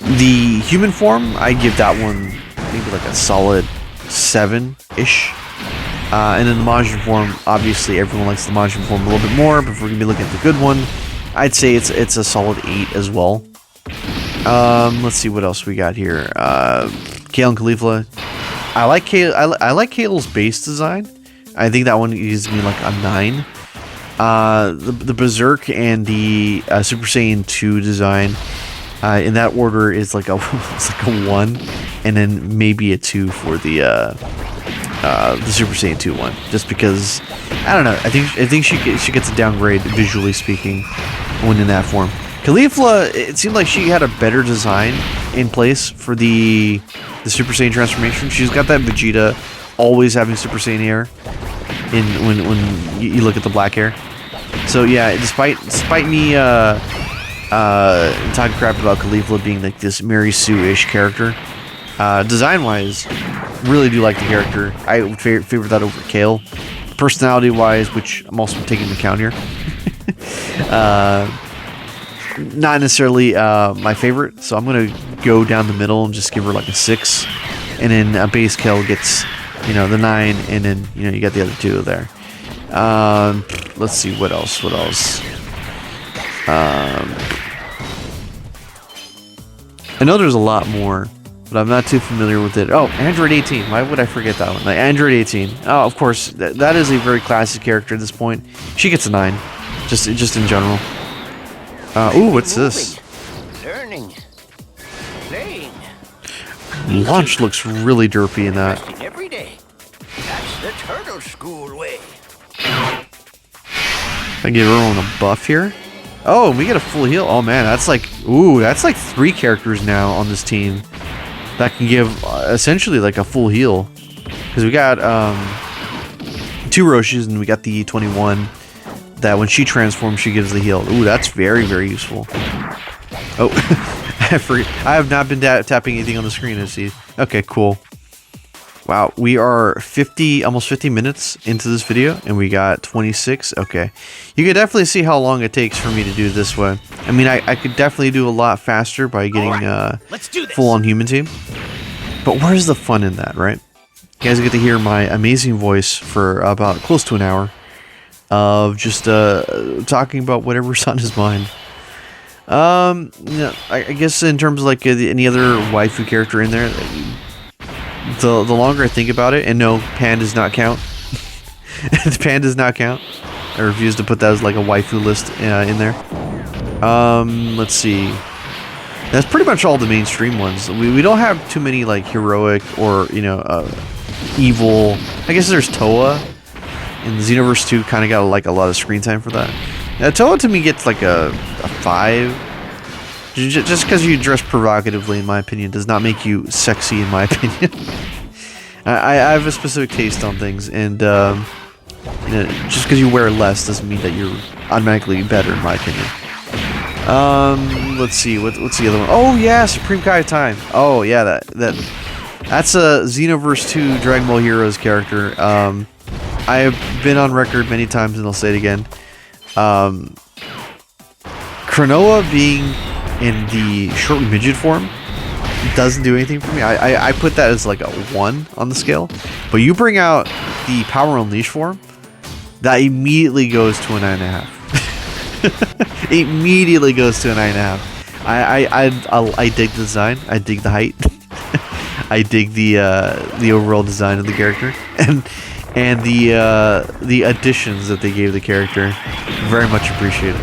the human form, I give that one maybe like a solid 7-ish. And in the Majin form, obviously everyone likes the Majin form a little bit more, but if we're going to be looking at the good one, I'd say it's a solid 8 as well. Let's see what else we got here. Kale and Caulifla. I like Kale's base design. I think that one gives me like a 9. The Berserk and the Super Saiyan 2 design, in that order, is like it's like a 1, and then maybe a 2 for the Super Saiyan 2 one, just because I don't know. I think she gets a downgrade visually speaking when in that form. Caulifla, it seemed like she had a better design in place for the Super Saiyan transformation. She's got that Vegeta always having Super Saiyan hair when you look at the black hair. So yeah, despite me talking crap about Caulifla being like this Mary Sue-ish character, design-wise, really do like the character. I would favor that over Kale. Personality-wise, which I'm also taking into account here, not necessarily my favorite. So I'm gonna go down the middle and just give her like a 6, and then base Kale gets the 9, and then you got the other 2 there. Let's see what else. I know there's a lot more, but I'm not too familiar with it. Oh, Android 18. Why would I forget that one? Like, Android 18. Oh, of course, that is a very classic character at this point. She gets a 9, just in general. Ooh, what's this? Learning. Playing. Launch looks really derpy in that. Every day. That's the turtle school way. I give everyone a buff here. Oh, we get a full heal. Oh man, that's like 3 characters now on this team that can give essentially like a full heal, because we got 2 Roshis and we got the 21 that when she transforms she gives the heal. Ooh, that's very, very useful. Oh, I forget. I have not been tapping anything on the screen, I see. Okay, cool. Wow, we are almost 50 minutes into this video, and we got 26. Okay, you can definitely see how long it takes for me to do this way. I mean, I could definitely do a lot faster by getting full-on human team. But where's the fun in that, right? You guys get to hear my amazing voice for about close to an hour of just talking about whatever's on his mind. I guess in terms of like any other waifu character in there, the longer I think about it, and no, Pan does not count. Pan does not count. I refuse to put that as like a waifu list in there. Let's see. That's pretty much all the mainstream ones. We don't have too many like heroic or evil. I guess there's Toa, and Xenoverse 2 kind of got like a lot of screen time for that. Toa to me gets like a 5. Just because you dress provocatively, in my opinion, does not make you sexy, in my opinion. I have a specific taste on things, and just because you wear less doesn't mean that you're automatically better, in my opinion. Let's see, what's the other one? Oh yeah, Supreme Kai Time. Oh yeah, that's a Xenoverse 2 Dragon Ball Heroes character. I have been on record many times, and I'll say it again. Cronoa being in the short midget form doesn't do anything for me. I put that as like a 1 on the scale. But you bring out the Power Unleash form, that immediately goes to a 9.5. Immediately goes to a 9.5. I dig the design. I dig the height. I dig the overall design of the character, and the additions that they gave the character. Very much appreciated.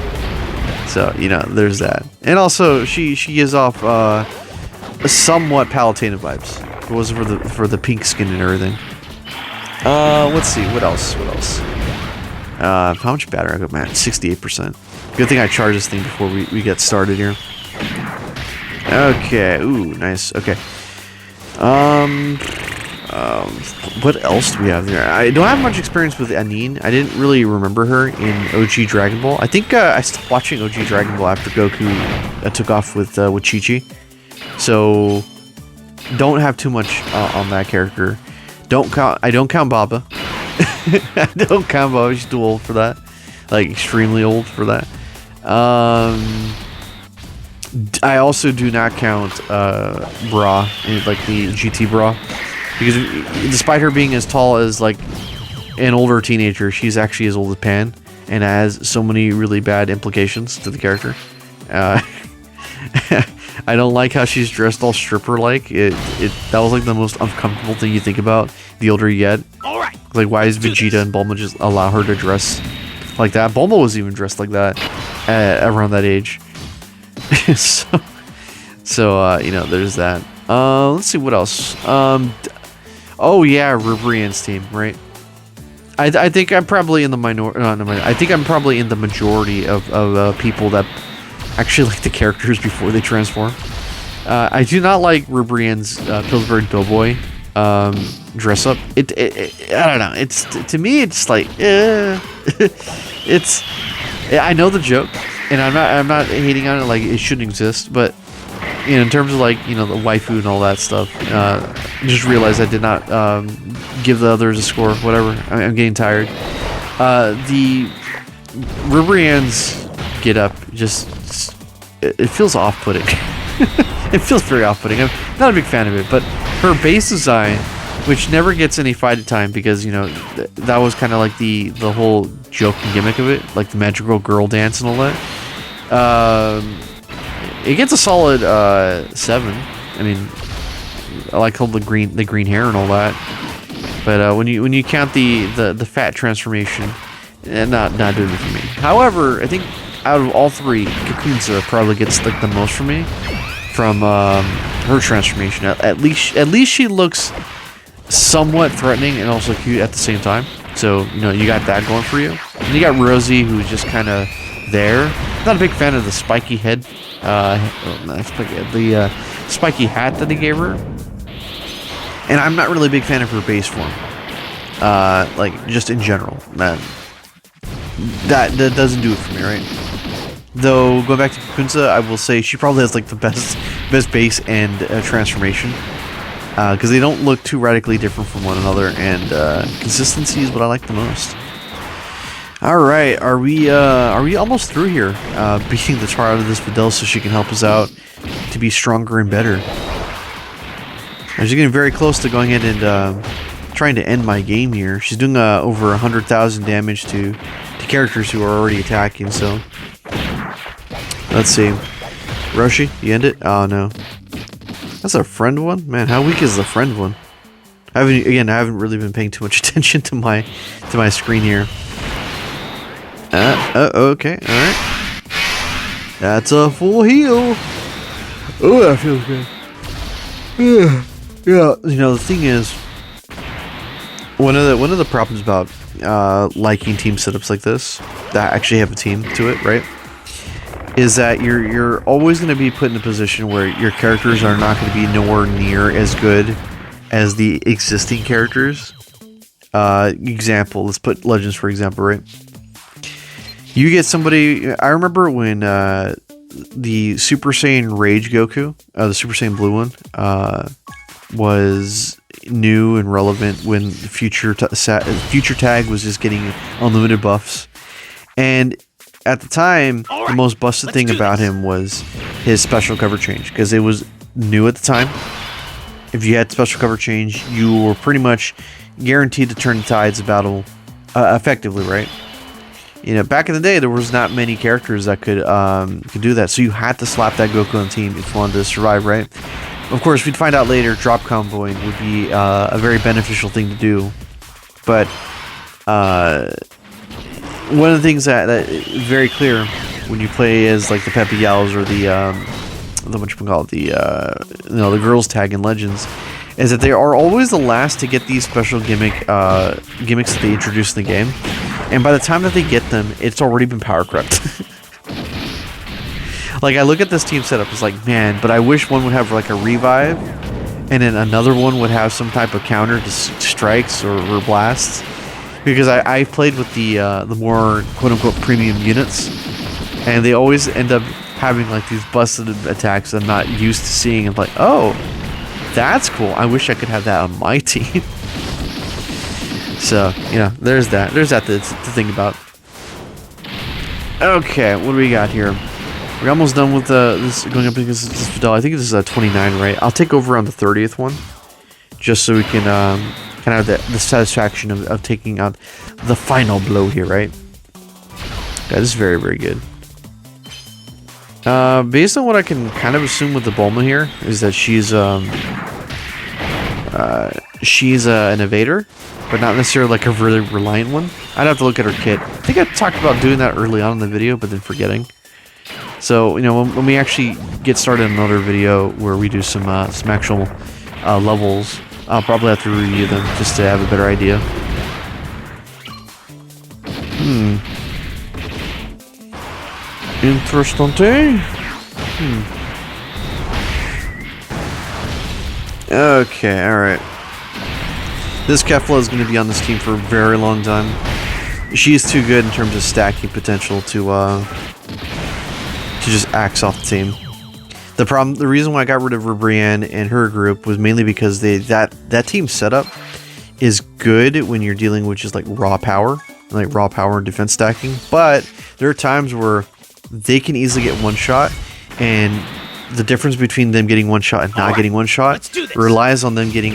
So, you know, there's that. And also, she gives off somewhat Palutena vibes. If it wasn't for the pink skin and everything. Let's see, what else? How much battery I got, man? 68%. Good thing I charged this thing before we get started here. Okay, ooh, nice. Okay. What else do we have there? I don't have much experience with Anine. I didn't really remember her in OG Dragon Ball. I think I stopped watching OG Dragon Ball after Goku took off with Chi-Chi. So, don't have too much on that character. I don't count Baba. I don't count Baba. She's too old for that. Like, extremely old for that. I also do not count Bra, like the GT Bra, because despite her being as tall as like an older teenager, she's actually as old as Pan, and has so many really bad implications to the character. I don't like how she's dressed all stripper-like. That was like the most uncomfortable thing you think about the older you get. All right. Like, why is Vegeta and Bulma just allow her to dress like that? Bulma was even dressed like that around that age. so you know, there's that. Let's see what else. Oh yeah, Rubrian's team, right? I think I'm probably in the I think I'm probably in the majority of people that actually like the characters before they transform. I do not like Rubrian's Pillsbury Doughboy dress up. I don't know. It's to me, it's like it's. I know the joke, and I'm not hating on it like it shouldn't exist, but you know, in terms of like, you know, the waifu and all that stuff, just realized I did not give the others a score. Whatever, I'm getting tired. The Rubrian's get up just it feels off-putting. It feels very off-putting. I'm not a big fan of it, but her base design, which never gets any fight time because, you know, that was kind of like the whole joke and gimmick of it, like the magical girl dance and all that. It gets a solid 7. I mean, I like all the green hair and all that, but when you count the fat transformation, not doing it for me. However, I think out of all three, Kakunza probably gets like the most for me from her transformation. At least she looks somewhat threatening and also cute at the same time. So, you know, you got that going for you. And you got Rosie, who's just kind of there. Not a big fan of the spiky head, the spiky hat that they gave her. And I'm not really a big fan of her base form. Like, just in general. That doesn't do it for me, right? Though, going back to Kakunza, I will say she probably has like the best base and transformation. Because they don't look too radically different from one another, and consistency is what I like the most. Alright, are we almost through here? Beating the tar out of this Videl so she can help us out to be stronger and better. She's getting very close to going ahead and trying to end my game here. She's doing over 100,000 damage to characters who are already attacking, so... Let's see. Roshi, you end it? Oh no. That's a friend one? Man, how weak is the friend one? I haven't really been paying too much attention to my screen here. Okay, alright. That's a full heal. Oh, that feels good. Yeah, you know, the thing is, one of the problems about liking team setups like this, that actually have a team to it, right? is that you're always going to be put in a position where your characters are not going to be nowhere near as good as the existing characters. Example, let's put Legends for example, right? You get somebody. I remember when the Super Saiyan Rage Goku, the Super Saiyan Blue one, was new and relevant when Future Tag was just getting unlimited buffs, and at the time, the most busted thing about him was his special cover change, because it was new at the time. If you had special cover change, you were pretty much guaranteed to turn the tides of battle effectively, right? You know, back in the day, there was not many characters that could do that, so you had to slap that Goku on the team if you wanted to survive, right? Of course, we'd find out later, drop comboing would be a very beneficial thing to do, but one of the things that is very clear when you play as like the Peppy Gals or the what you call it, the girls tag in Legends, is that they are always the last to get these special gimmicks that they introduce in the game, and by the time that they get them, it's already been power crept. Like, I look at this team setup, it's like, man, but I wish one would have like a revive, and then another one would have some type of counter to strikes or blasts. Because I played with the more quote-unquote premium units, and they always end up having like these busted attacks I'm not used to seeing, and like, oh, that's cool. I wish I could have that on my team. So, you know, there's that to think about. Okay, what do we got here? We're almost done with this going up against this Videl. I think this is 29, right? I'll take over on the 30th one, just so we can kind of have the satisfaction of taking out the final blow here, right? Yeah, this is very, very good. Based on what I can kind of assume with the Bulma here, is that she's an evader, but not necessarily like a really reliant one. I'd have to look at her kit. I think I talked about doing that early on in the video, but then forgetting. So, you know, when we actually get started in another video where we do some actual levels, I'll probably have to review them just to have a better idea. Interessante. Okay, alright. This Kefla is going to be on this team for a very long time. She is too good in terms of stacking potential to just axe off the team. The reason why I got rid of Brienne and her group was mainly because that team setup is good when you're dealing with just like raw power and defense stacking. But there are times where they can easily get one shot, and the difference between them getting one shot and not getting one shot relies on them getting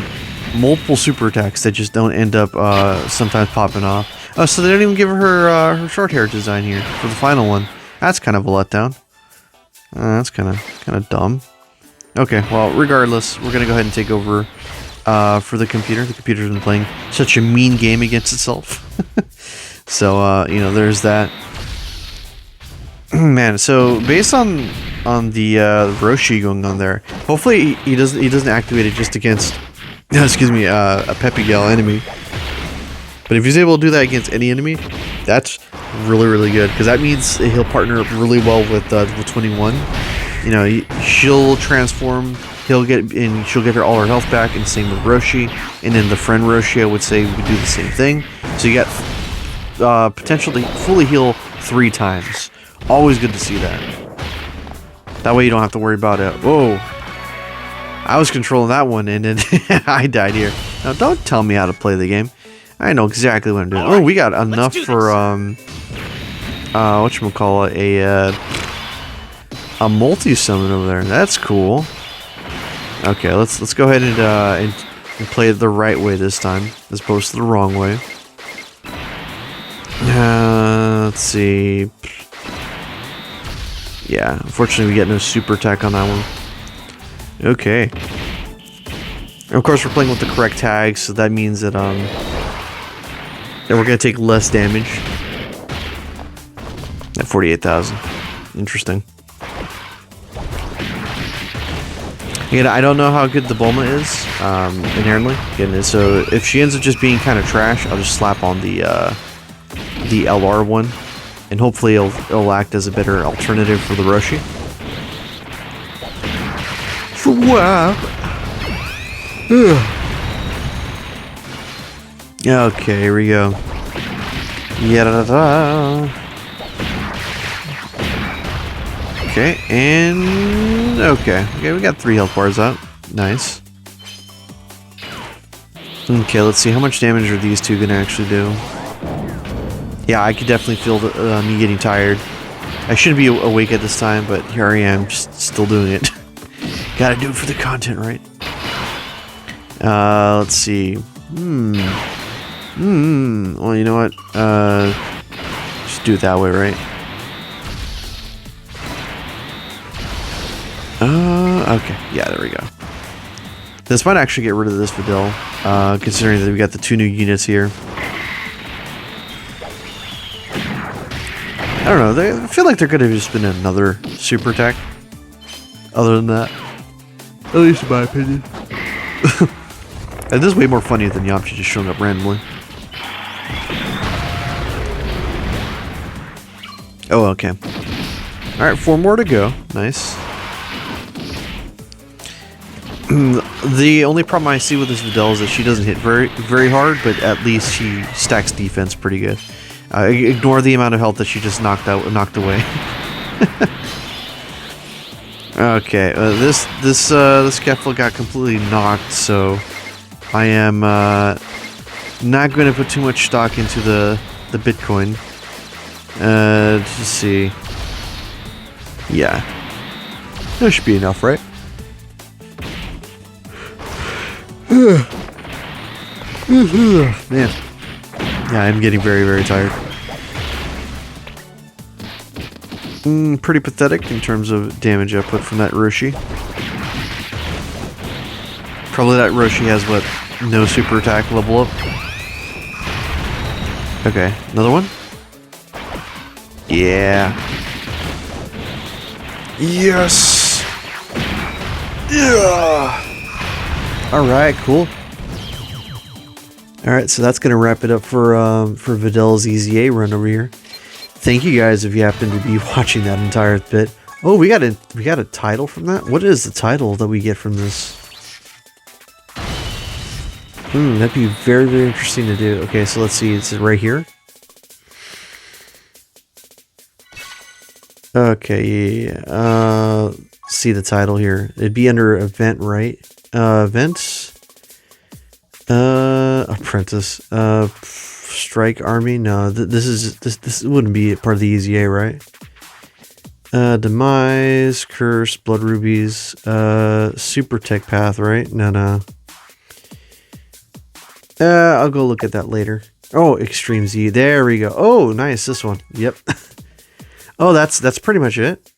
multiple super attacks that just don't end up sometimes popping off. Oh, so they don't even give her her short hair design here for the final one. That's kind of a letdown. That's kind of dumb. Okay, well, regardless, we're gonna go ahead and take over for the computer. The computer's been playing such a mean game against itself. So you know, there's that. Man, so based on the Roshi going on there, hopefully he doesn't activate it just against excuse me, a Peppy Gal enemy. But if he's able to do that against any enemy, that's really, really good, because that means he'll partner up really well with 21. You know, she'll transform, she'll get her all her health back, and same with Roshi. And then the friend Roshi, I would say, would do the same thing. So you got potential to fully heal 3 times. Always good to see that. That way you don't have to worry about it. Whoa, I was controlling that one, and then I died here. Now don't tell me how to play the game. I know exactly what I'm doing. Oh, we got enough for whatchamacallit, a multi-summon over there. That's cool. Okay, let's go ahead and play it the right way this time, as opposed to the wrong way. Let's see. Yeah, unfortunately we get no super attack on that one. Okay. Of course, we're playing with the correct tags, so that means that we're gonna take less damage. At 48,000. Interesting. Again, I don't know how good the Bulma is inherently. Again, so if she ends up just being kind of trash, I'll just slap on the LR one and hopefully it'll act as a better alternative for the Roshi. Okay, here we go. Yada-da-da. Okay, and okay, we got 3 health bars out. Nice. Okay, let's see how much damage are these two gonna actually do. Yeah, I could definitely feel me getting tired. I shouldn't be awake at this time, but here I am, just still doing it. Gotta do it for the content, right? Let's see. Well, you know what? Just do it that way, right? Okay. Yeah, there we go. This might actually get rid of this Videl, considering that we got the 2 new units here. I don't know. I feel like there could have just been another super attack. Other than that, at least in my opinion. And this is way more funny than Yamcha just showing up randomly. Oh, okay. All right, 4 more to go. Nice. The only problem I see with this Videl is that she doesn't hit very hard, but at least she stacks defense pretty good. Ignore the amount of health that she just knocked away. Okay, this Kefla got completely knocked, so I am not going to put too much stock into the Bitcoin. Let's see. Yeah, that should be enough, right? Man, yeah, I'm getting very tired. Pretty pathetic in terms of damage output from that Roshi. Probably that Roshi has what? No super attack level up. Okay, another one? Yeah. Yes! Yeah! Alright, cool. Alright, so that's gonna wrap it up for Videl's EZA run over here. Thank you guys if you happen to be watching that entire bit. Oh, we got a title from that? What is the title that we get from this? That'd be very interesting to do. Okay, so let's see, it's right here. Okay, yeah. See the title here. It'd be under event, right? Events. Apprentice. Strike Army. No, this wouldn't be part of the EZA, right? Demise, Curse, Blood Rubies, Super Tech Path, right? No. I'll go look at that later. Oh, Extreme Z. There we go. Oh, nice. This one. Yep. Oh, that's pretty much it.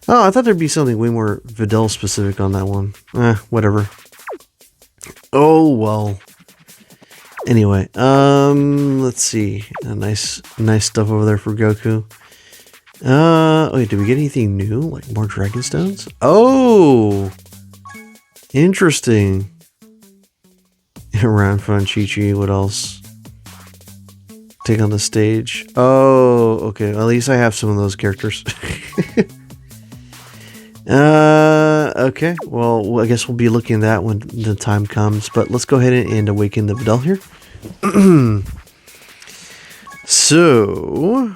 Oh, I thought there'd be something way more Videl specific on that one. Whatever. Oh, well. Anyway, let's see. Nice stuff over there for Goku. Wait, did we get anything new? Like more Dragon Stones? Oh! Interesting. Around Fun Chi-Chi, what else? Take on the stage. Oh, okay. At least I have some of those characters. Okay. Well, I guess we'll be looking at that when the time comes. But let's go ahead and awaken the Videl here. So,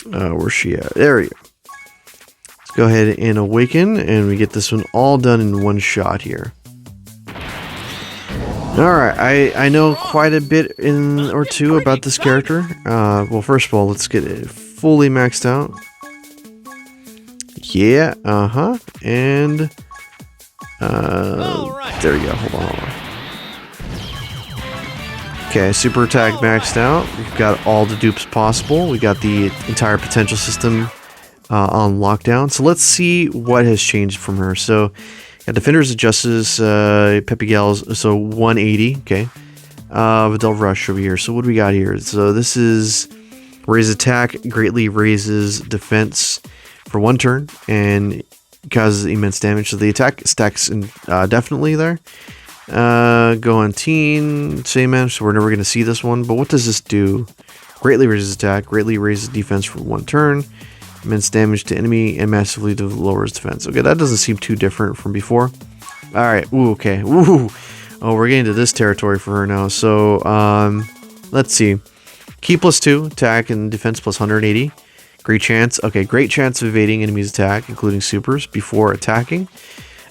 where's she at? There we go. Let's go ahead and awaken, and we get this one all done in one shot here. Alright, I know quite a bit or two about this character. Well, first of all, let's get it fully maxed out. Yeah, and there we go. Hold on. Okay, super attack maxed out. We've got all the dupes possible. We got the entire potential system on lockdown. So let's see what has changed from her. So, got Defenders of Justice, Pepe Gals, so 180. Okay, Videl Rush over here. So what do we got here? So this is raise attack, greatly raises defense for 1 turn and causes immense damage. So the attack stacks definitely there. Go on teen, same man, so we're never going to see this one. But what does this do? Greatly raises attack, greatly raises defense for 1 turn, immense damage to enemy, and massively lowers defense. Okay, that doesn't seem too different from before. Alright, ooh, okay. Ooh. Oh, we're getting to this territory for her now. So, let's see. Key +2, attack and defense plus 180. Great chance. Okay, great chance of evading enemy's attack, including supers, before attacking.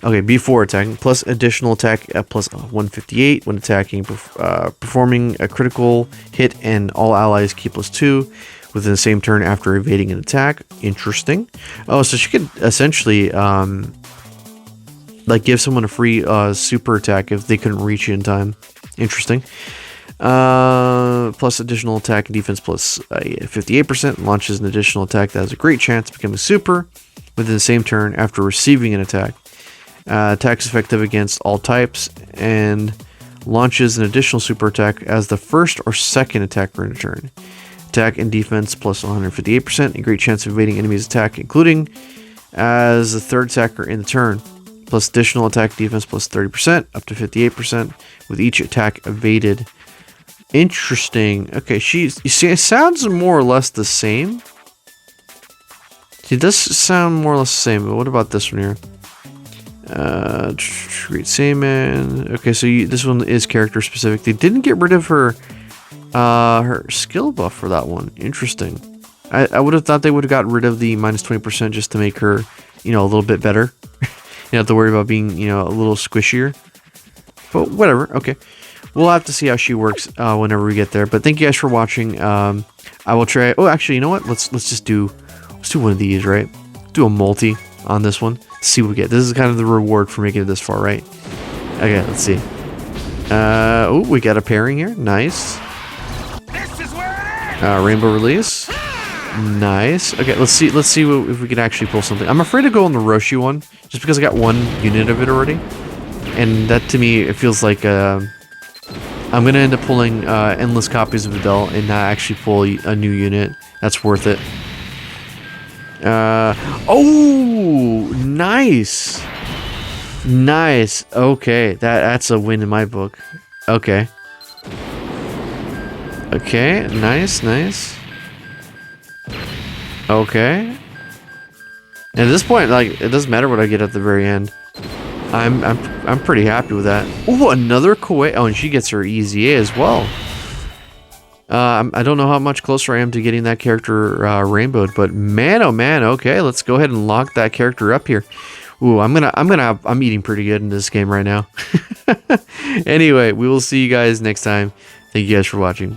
Okay, before attacking, plus additional attack at plus 158 when attacking, performing a critical hit, and all allies key +2 within the same turn after evading an attack. Interesting. Oh, so she could essentially like give someone a free super attack if they couldn't reach you in time. Interesting. Plus additional attack and defense plus 58%, launches an additional attack that has a great chance of becoming super within the same turn after receiving an attack. Attack is effective against all types and launches an additional super attack as the first or second attacker in a turn. Attack and defense plus 158%, a great chance of evading enemy's attack, including as the third attacker in the turn. Plus additional attack defense plus 30%, up to 58% with each attack evaded. Interesting. Okay, you see, it sounds more or less the same. It does sound more or less the same, but what about this one here? Great Sayman. Okay, so this one is character specific. They didn't get rid of her skill buff for that one. Interesting. I would have thought they would have got rid of the minus 20% just to make her, a little bit better. You don't have to worry about being, a little squishier. But whatever. Okay. We'll have to see how she works whenever we get there. But thank you guys for watching. I will try. Oh, actually, you know what? Let's do one of these, right? Do a multi on this one. See what we get. This is kind of the reward for making it this far, right? Okay, let's see. Oh, we got a pairing here. Nice. This is where it is. Rainbow release. Nice. Okay, let's see if we can actually pull something. I'm afraid to go on the Roshi one, just because I got one unit of it already. And that, to me, it feels like I'm going to end up pulling endless copies of Videl and not actually pull a new unit. That's worth it. Oh, nice. Nice. Okay, that's a win in my book. Okay. Okay, nice. Okay. At this point, like, it doesn't matter what I get at the very end. I'm pretty happy with that. Oh, another Koei. Oh, and she gets her EZA as well. I don't know how much closer I am to getting that character rainbowed, but man, oh man. Okay, let's go ahead and lock that character up here. Ooh, I'm eating pretty good in this game right now. Anyway, we will see you guys next time. Thank you guys for watching.